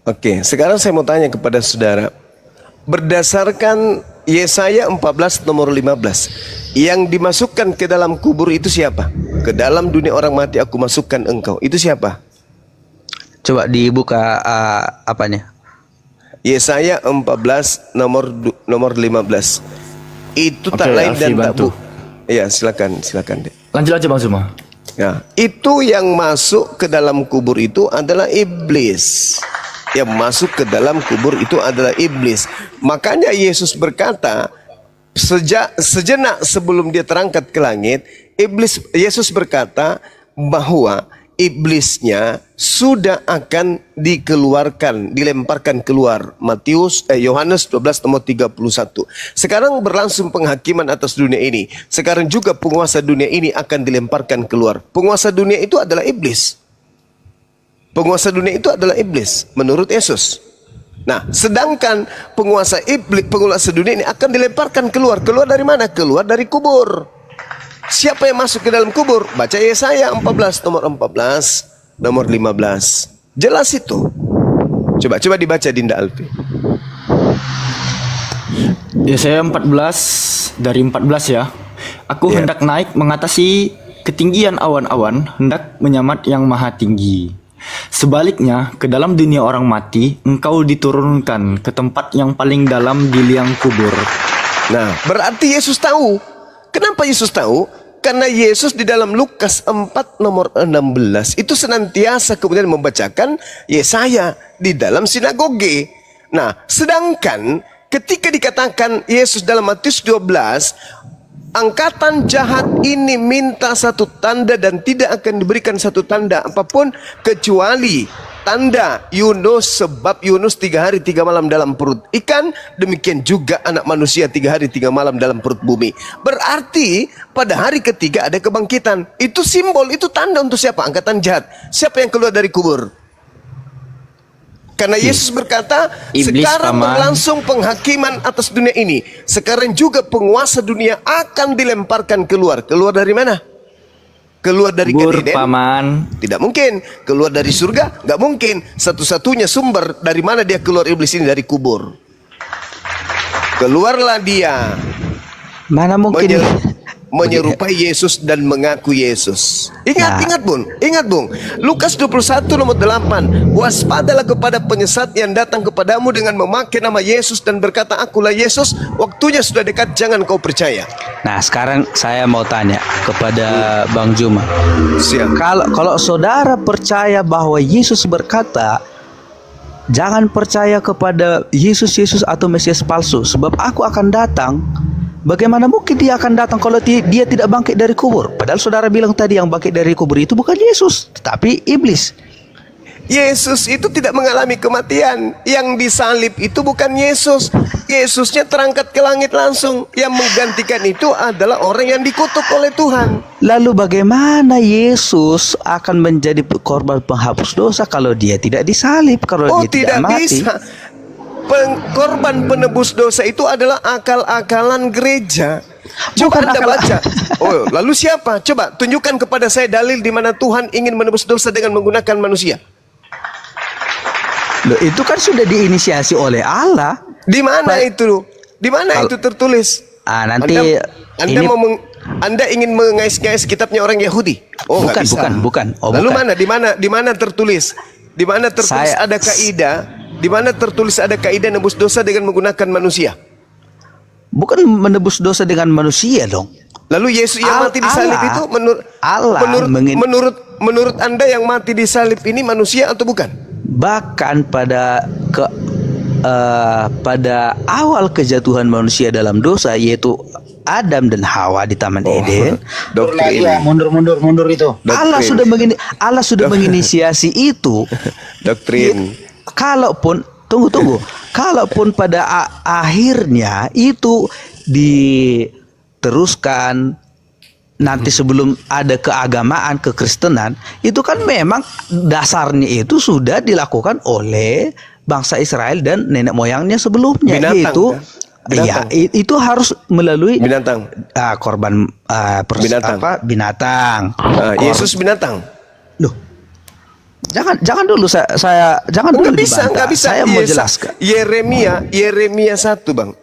A: Oke, sekarang saya mau tanya kepada saudara. Berdasarkan Yesaya 14 nomor 15, yang dimasukkan ke dalam kubur itu siapa? Ke dalam dunia orang mati aku masukkan engkau. Itu siapa?
B: Coba dibuka apanya?
A: Yesaya 14 nomor 15. Itu tak lain dan tak bukan. Iya, silakan deh.
I: Lanjut aja Bang Zuma.
A: Ya, itu yang masuk ke dalam kubur itu adalah iblis. Yang masuk ke dalam kubur itu adalah iblis. Makanya Yesus berkata, sejenak sebelum dia terangkat ke langit, Yesus berkata bahwa iblisnya sudah akan dikeluarkan, dilemparkan keluar. Yohanes 12 nomor 31. Sekarang berlangsung penghakiman atas dunia ini. Sekarang juga penguasa dunia ini akan dilemparkan keluar. Penguasa dunia itu adalah iblis. Penguasa dunia itu adalah iblis menurut Yesus. Nah, sedangkan penguasa dunia ini akan dilemparkan keluar. Keluar dari mana? Keluar dari kubur. Siapa yang masuk ke dalam kubur? Baca Yesaya 14 nomor 15. Jelas itu. Coba dibaca Dinda Alfi.
I: Yesaya 14 dari 14 ya. Aku hendak naik mengatasi ketinggian awan-awan, hendak menyamat yang maha tinggi. Sebaliknya, ke dalam dunia orang mati, engkau diturunkan ke tempat yang paling dalam di liang kubur.
A: Nah, berarti Yesus tahu. Kenapa Yesus tahu? Karena Yesus di dalam Lukas 4 nomor 16 itu senantiasa kemudian membacakan Yesaya di dalam sinagoge. Nah, sedangkan ketika dikatakan Yesus dalam Matius 12, angkatan jahat ini minta satu tanda dan tidak akan diberikan satu tanda apapun kecuali tanda Yunus, sebab Yunus 3 hari 3 malam dalam perut ikan, demikian juga anak manusia 3 hari 3 malam dalam perut bumi. Berarti pada hari ketiga ada kebangkitan. Itu simbol, itu tanda untuk siapa? Angkatan jahat. Siapa yang keluar dari kubur? Karena Yesus berkata,
I: Iblis,
A: sekarang
I: paman.
A: berlangsung penghakiman atas dunia ini. Sekarang juga penguasa dunia akan dilemparkan keluar. Keluar dari mana? Keluar dari
I: Kubur,
A: Eden?
I: paman.
A: Tidak mungkin. Keluar dari surga? Nggak mungkin. Satu-satunya sumber dari mana dia keluar iblis ini, dari kubur. Keluarlah dia.
B: Mana mungkin
A: Menyerupai Yesus dan mengaku Yesus. Ingat Bung. Lukas 21 nomor 8. Waspadalah kepada penyesat yang datang kepadamu dengan memakai nama Yesus dan berkata, akulah Yesus. Waktunya sudah dekat, jangan kau percaya.
B: Nah, sekarang saya mau tanya kepada Bang Juma.
A: Siap.
B: Kalau saudara percaya bahwa Yesus berkata, jangan percaya kepada Yesus atau Mesias palsu, sebab aku akan datang. Bagaimana mungkin dia akan datang kalau dia tidak bangkit dari kubur? Padahal saudara bilang tadi yang bangkit dari kubur itu bukan Yesus, tetapi iblis.
A: Yesus itu tidak mengalami kematian. Yang disalib itu bukan Yesus. Yesusnya terangkat ke langit langsung. Yang menggantikan itu adalah orang yang dikutuk oleh Tuhan.
B: Lalu bagaimana Yesus akan menjadi korban penghapus dosa kalau dia tidak disalib, kalau dia tidak mati?
A: Bisa. Korban penebus dosa itu adalah akal-akalan gereja. Coba
B: Bukan
A: Anda baca. Oh, lalu siapa? Coba tunjukkan kepada saya dalil di mana Tuhan ingin menebus dosa dengan menggunakan manusia.
B: Loh, itu kan sudah diinisiasi oleh Allah.
A: Di mana itu? Di mana itu tertulis?
B: Nanti
A: Anda ingin mengais-ngais kitabnya orang Yahudi? Oh, nggak bisa.
B: Bukan. Oh,
A: lalu
B: bukan.
A: di mana tertulis? Di mana tertulis ada kaidah? Di mana tertulis ada kaidah nebus dosa dengan menggunakan manusia?
B: Bukan menebus dosa dengan manusia dong.
A: Lalu Yesus yang mati di salib itu menurut Anda yang mati di salib ini manusia atau bukan?
B: Bahkan pada awal kejatuhan manusia dalam dosa, yaitu Adam dan Hawa di Taman Eden.
G: Mundur itu.
B: Allah sudah menginisiasi itu.
A: Doktrin.
B: Kalaupun kalaupun pada akhirnya itu diteruskan nanti sebelum ada keagamaan, kekristenan, itu kan memang dasarnya itu sudah dilakukan oleh bangsa Israel dan nenek moyangnya sebelumnya.
A: Binatang,
B: itu harus melalui
A: binatang.
B: Korban binatang.
A: Yesus binatang.
B: Loh, jangan dulu jangan dulu dibantah.
A: Nggak bisa.
B: Saya mau jelaskan.
A: Yeremia 1, Bang.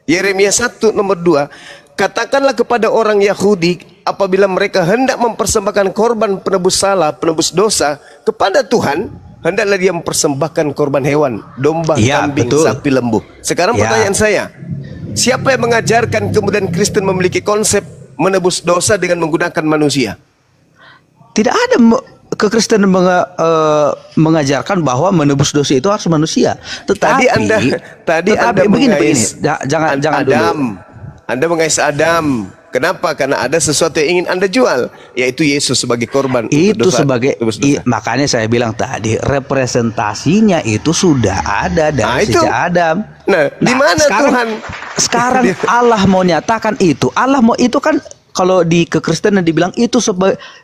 A: Yeremia 1 nomor 2. Katakanlah kepada orang Yahudi apabila mereka hendak mempersembahkan korban penebus salah, penebus dosa kepada Tuhan, hendaklah dia mempersembahkan korban hewan, domba, kambing, sapi, lembu. Sekarang pertanyaan saya, siapa yang mengajarkan kemudian Kristen memiliki konsep menebus dosa dengan menggunakan manusia?
B: Tidak ada kekristenan mengajarkan bahwa menebus dosa itu harus manusia. Tetapi Anda mengais
A: Adam. Anda mengais Adam. Kenapa? Karena ada sesuatu yang ingin Anda jual, yaitu Yesus sebagai korban.
B: Itu makanya saya bilang tadi representasinya itu sudah ada dari sejak Adam.
A: Di mana Tuhan?
B: Sekarang Allah mau nyatakan itu. Allah mau itu kan. Kalau di kekristenan dibilang itu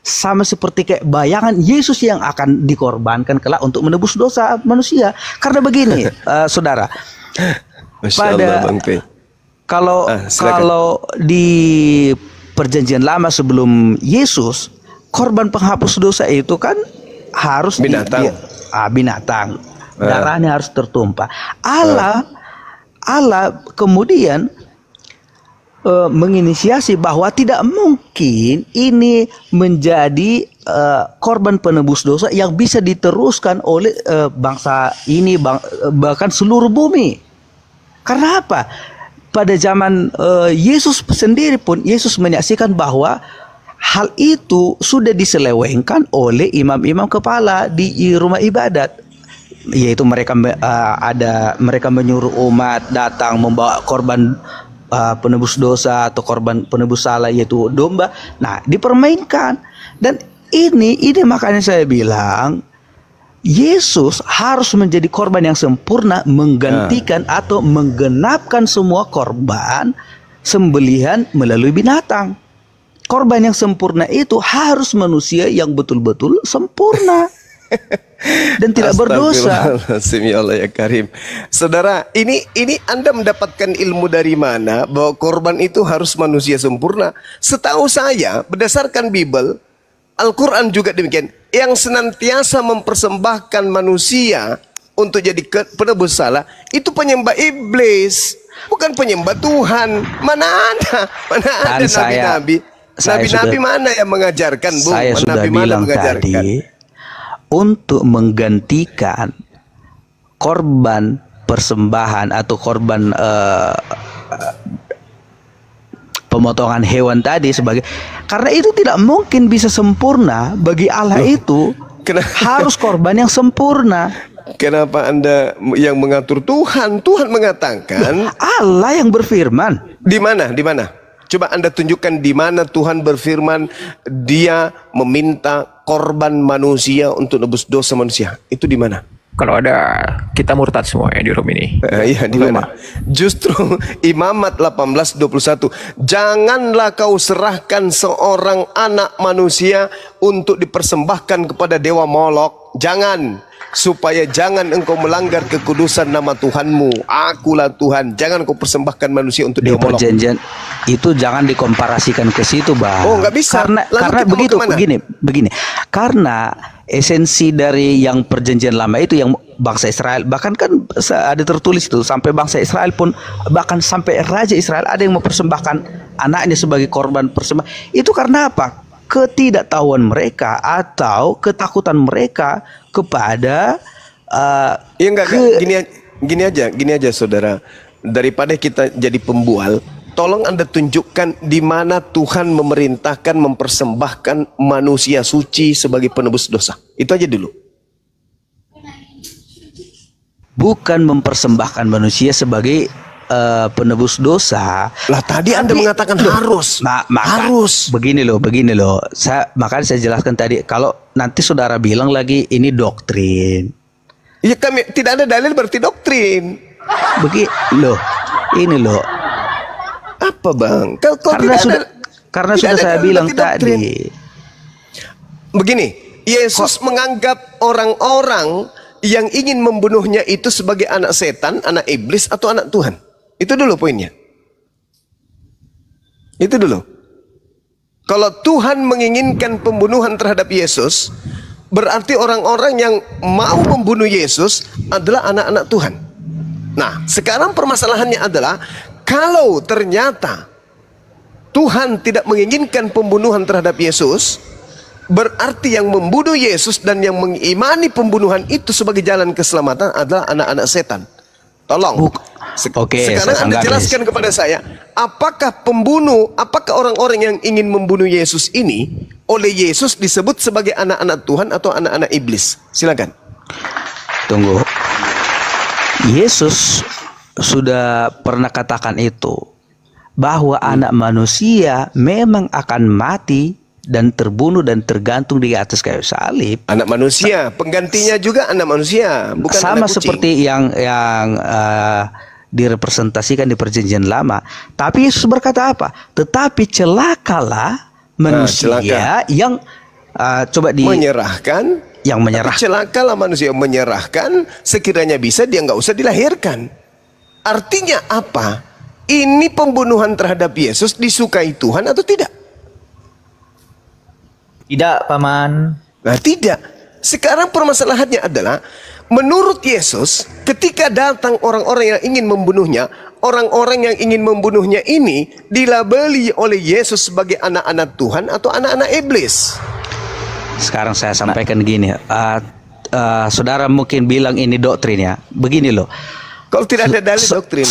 B: sama seperti kayak bayangan Yesus yang akan dikorbankan kelak untuk menebus dosa manusia. Karena begini, saudara, kalau di perjanjian lama sebelum Yesus, korban penghapus dosa itu kan harus binatang. Darahnya harus tertumpah. Allah kemudian menginisiasi bahwa tidak mungkin ini menjadi korban penebus dosa yang bisa diteruskan oleh bangsa ini, bahkan seluruh bumi. Karena apa? Pada zaman Yesus sendiri pun Yesus menyaksikan bahwa hal itu sudah diselewengkan oleh imam-imam kepala di rumah ibadat, yaitu mereka menyuruh umat datang membawa korban penebus dosa atau korban penebus salah yaitu domba. Nah, dipermainkan. Dan ini makanya saya bilang Yesus harus menjadi korban yang sempurna, menggantikan atau menggenapkan semua korban sembelihan melalui binatang. Korban yang sempurna itu harus manusia yang betul-betul sempurna dan tidak berdosa.
A: Astagfirullahaladzim, ya Allah ya Karim. Saudara, ini Anda mendapatkan ilmu dari mana bahwa korban itu harus manusia sempurna? Setahu saya, berdasarkan Bible, Al-Quran juga demikian. Yang senantiasa mempersembahkan manusia untuk jadi penebus salah, itu penyembah iblis, bukan penyembah Tuhan. Mana ada nabi-nabi? Nabi-nabi mana yang mengajarkan, Bung?
B: Saya sudah bilang tadi, untuk menggantikan korban persembahan atau korban pemotongan hewan tadi sebagai, karena itu tidak mungkin bisa sempurna bagi Allah. Itu harus korban yang sempurna.
A: Kenapa Anda yang mengatur Tuhan? Tuhan mengatakan,
B: Allah yang berfirman.
A: Di mana? Coba Anda tunjukkan di mana Tuhan berfirman Dia meminta korban manusia untuk nebus dosa manusia. Itu di mana?
D: Kalau ada, kita murtad semua ya di room ini.
A: Iya, di mana? Justru Imamat 18:21. Janganlah kau serahkan seorang anak manusia untuk dipersembahkan kepada dewa Molok. Jangan. Supaya jangan engkau melanggar kekudusan nama Tuhanmu. Akulah Tuhan. Jangan kau persembahkan manusia untuk dewa Molok.
B: Perjanjian itu jangan dikomparasikan ke situ, Bang.
A: Oh, nggak bisa.
B: Karena begini. Karena esensi dari yang perjanjian lama itu yang bangsa Israel, bahkan kan ada tertulis itu sampai bangsa Israel pun, bahkan sampai Raja Israel ada yang mempersembahkan anaknya sebagai korban persembahan. Itu karena apa? Ketidaktahuan mereka atau ketakutan mereka kepada
A: gini aja saudara, daripada kita jadi pembual, tolong Anda tunjukkan di mana Tuhan memerintahkan mempersembahkan manusia suci sebagai penebus dosa. Itu aja dulu.
B: Bukan mempersembahkan manusia sebagai penebus dosa.
A: Lah tadi Anda mengatakan harus. Harus.
B: Begini loh. Makanya saya jelaskan tadi, kalau nanti saudara bilang lagi ini doktrin.
A: Ya, kami tidak ada dalil berarti doktrin.
B: Ini loh.
A: Apa, Bang?
B: Karena sudah saya bilang tadi.
A: Begini, Yesus menganggap orang-orang yang ingin membunuhnya itu sebagai anak setan, anak iblis, atau anak Tuhan. Itu dulu poinnya. Itu dulu. Kalau Tuhan menginginkan pembunuhan terhadap Yesus, berarti orang-orang yang mau membunuh Yesus adalah anak-anak Tuhan. Nah, sekarang permasalahannya adalah kalau ternyata Tuhan tidak menginginkan pembunuhan terhadap Yesus, berarti yang membunuh Yesus dan yang mengimani pembunuhan itu sebagai jalan keselamatan adalah anak-anak setan. Tolong. Sekarang Anda jelaskan kepada saya, apakah orang-orang yang ingin membunuh Yesus ini oleh Yesus disebut sebagai anak-anak Tuhan atau anak-anak iblis? Silakan.
B: Tunggu. Yesus sudah pernah katakan itu, bahwa anak manusia memang akan mati dan terbunuh dan tergantung di atas kayu salib.
A: Anak manusia, penggantinya juga anak manusia, bukan
B: sama
A: anak kucing.
B: Seperti yang direpresentasikan di perjanjian lama. Tapi Yesus berkata apa? Tetapi celakalah manusia yang
A: menyerahkan.
B: Yang menyerahkan.
A: Celakalah manusia yang menyerahkan, sekiranya bisa dia nggak usah dilahirkan. Artinya apa? Ini pembunuhan terhadap Yesus disukai Tuhan atau tidak?
I: Tidak, Paman.
A: Nah, tidak. Sekarang permasalahannya adalah, menurut Yesus, ketika datang orang-orang yang ingin membunuhnya, orang-orang yang ingin membunuhnya ini dilabeli oleh Yesus sebagai anak-anak Tuhan atau anak-anak iblis.
B: Sekarang saya sampaikan gini, saudara mungkin bilang ini doktrin ya. Begini loh.
A: Kalau tidak ada dalil doktrin.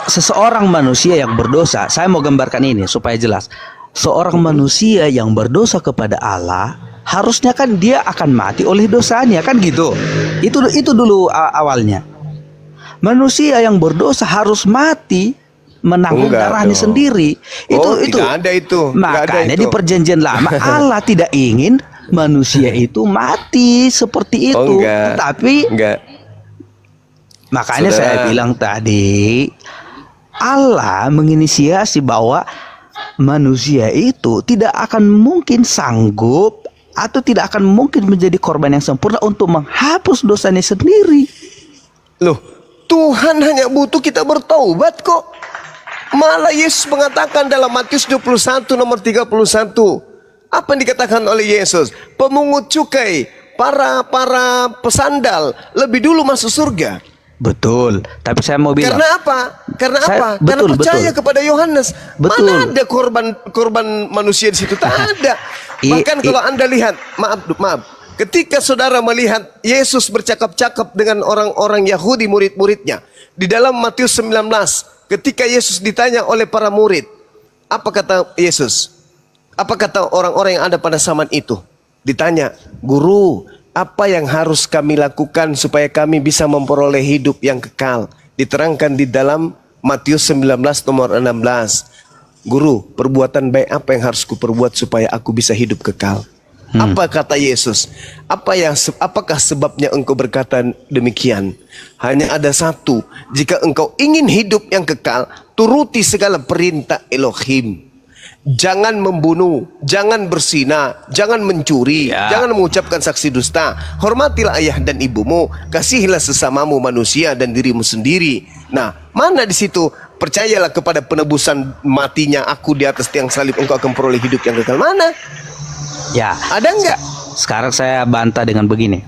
B: Seseorang manusia yang berdosa, saya mau gambarkan ini supaya jelas. Seorang manusia yang berdosa kepada Allah, harusnya kan dia akan mati oleh dosanya, kan gitu. Itu dulu awalnya. Manusia yang berdosa harus mati menanggung
A: Enggak
B: darahnya
A: dong.
B: sendiri.
A: Tidak ada itu. Enggak ada
B: Makanya
A: itu.
B: di perjanjian lama Allah tidak ingin manusia itu mati seperti itu.
A: Enggak.
B: Tapi
A: Enggak.
B: makanya
A: Saudara.
B: saya bilang tadi Allah menginisiasi bahwa manusia itu tidak akan mungkin sanggup atau tidak akan mungkin menjadi korban yang sempurna untuk menghapus dosanya sendiri.
A: Loh, Tuhan hanya butuh kita bertaubat kok. Malah Yesus mengatakan dalam Matius 21 nomor 31. Apa yang dikatakan oleh Yesus? Pemungut cukai, para pesandal lebih dulu masuk surga.
B: Betul, tapi saya mau bilang
A: Karena apa? Karena
B: Saya-
A: apa?
B: betul,
A: Karena percaya
B: betul.
A: kepada Yohanes.
B: Betul.
A: Mana ada korban manusia di situ? Tak ada. Bahkan kalau Anda lihat, maaf, ketika saudara melihat Yesus bercakap-cakap dengan orang-orang Yahudi murid-muridnya di dalam Matius 19, ketika Yesus ditanya oleh para murid, apa kata Yesus? Apa kata orang-orang yang ada pada zaman itu? Ditanya, "Guru, apa yang harus kami lakukan supaya kami bisa memperoleh hidup yang kekal?" Diterangkan di dalam Matius 19 nomor 16. "Guru, perbuatan baik apa yang harus kuperbuat supaya aku bisa hidup kekal?" Apa kata Yesus? Apakah sebabnya engkau berkata demikian? Hanya ada satu. Jika engkau ingin hidup yang kekal, turuti segala perintah Elohim. Jangan membunuh, jangan berzina, jangan mencuri, jangan mengucapkan saksi dusta. Hormatilah ayah dan ibumu, kasihilah sesamamu manusia dan dirimu sendiri. Nah, mana di situ percayalah kepada penebusan matinya aku di atas tiang salib, engkau akan peroleh hidup yang kekal. Mana?
B: ya.
A: Ada enggak?
B: Sekarang saya bantah dengan begini.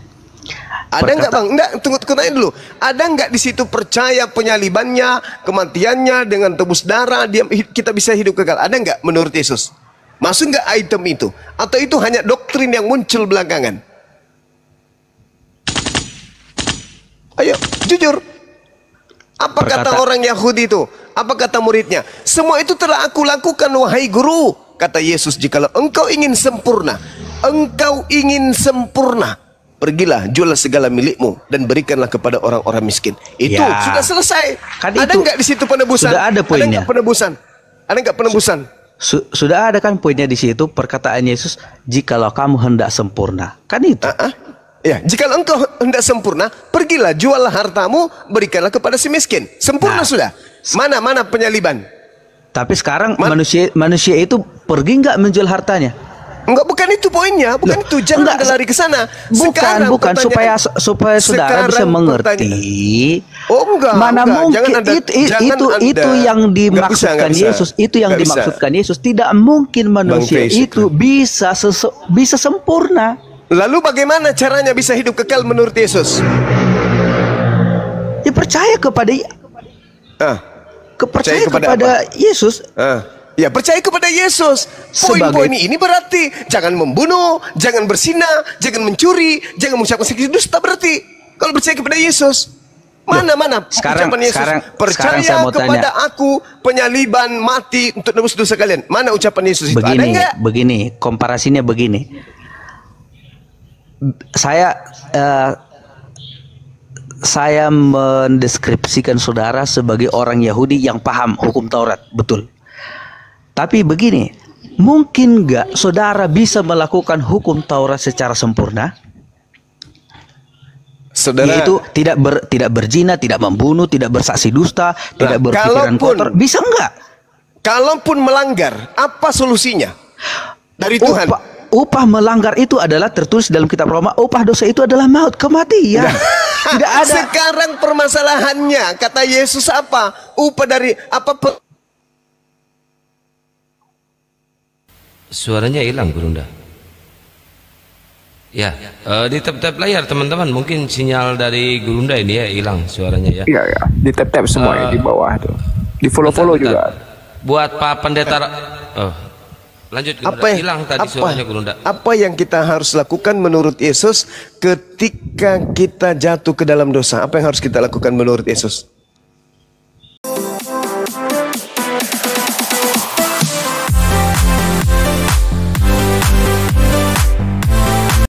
A: Ada enggak bang? Enggak, tunggu tanya dulu. Ada enggak di situ percaya penyalibannya, kematiannya dengan tebus darah, kita bisa hidup kekal? Ada enggak menurut Yesus? Masuk enggak item itu? Atau itu hanya doktrin yang muncul belakangan? Ayo, jujur. Apa kata orang Yahudi itu? Apa kata muridnya? Semua itu telah aku lakukan wahai guru. Kata Yesus, jikalau engkau ingin sempurna, pergilah, jualah segala milikmu dan berikanlah kepada orang-orang miskin. Itu sudah selesai.
B: Kan
A: ada
B: itu
A: enggak di situ penebusan?
B: sudah ada poinnya.
A: Ada enggak penebusan? Ada enggak penebusan?
B: Sudah ada kan poinnya di situ, perkataan Yesus, jikalau kamu hendak sempurna. Kan itu.
A: Ya, jikalau engkau hendak sempurna, pergilah, jualah hartamu, berikanlah kepada si miskin. Sempurna sudah. Mana penyaliban?
B: Tapi sekarang manusia itu pergi nggak menjual hartanya?
A: Enggak, bukan itu poinnya, bukan itu. Jangan lari ke sana.
B: Bukan supaya saudara bisa mengerti. Mana mungkin itu yang dimaksudkan Yesus, itu yang dimaksudkan Yesus. Tidak mungkin manusia itu bisa sempurna.
A: Lalu bagaimana caranya bisa hidup kekal menurut Yesus?
B: Ya percaya kepada Yesus.
A: Ya, percaya kepada Yesus. Poin-poin ini berarti jangan membunuh, jangan berzina, jangan mencuri, jangan mengucapkan saksi dusta berarti. Kalau percaya kepada Yesus. Mana ucapan Yesus? Percaya kepada aku, penyaliban, mati untuk nebus dosa kalian. Mana ucapan Yesus itu? Ada enggak?
B: Begini, komparasinya begini. Saya mendeskripsikan saudara sebagai orang Yahudi yang paham hukum Taurat, betul. Tapi begini, mungkin nggak saudara bisa melakukan hukum Taurat secara sempurna?
A: Saudara,
B: yaitu tidak berzina, tidak membunuh, tidak bersaksi dusta, tidak berpikiran kotor. Bisa nggak?
A: Kalaupun melanggar, apa solusinya dari Tuhan?
B: Upah melanggar itu adalah tertulis dalam kitab Roma, upah dosa itu adalah maut, kematian. Tidak ada.
A: Sekarang permasalahannya, kata Yesus apa? Upah dari apa?
C: Suaranya hilang, Gurunda. Ya, di tap-tap layar teman-teman, mungkin sinyal dari Gurunda ini ya hilang suaranya ya.
D: Iya, di tap-tap semua ya di bawah tuh. Di follow-follow juga.
C: Buat Pak Pendeta, lanjut Gurunda. Hilang tadi suaranya Gurunda.
A: Apa yang kita harus lakukan menurut Yesus ketika kita jatuh ke dalam dosa? Apa yang harus kita lakukan menurut Yesus?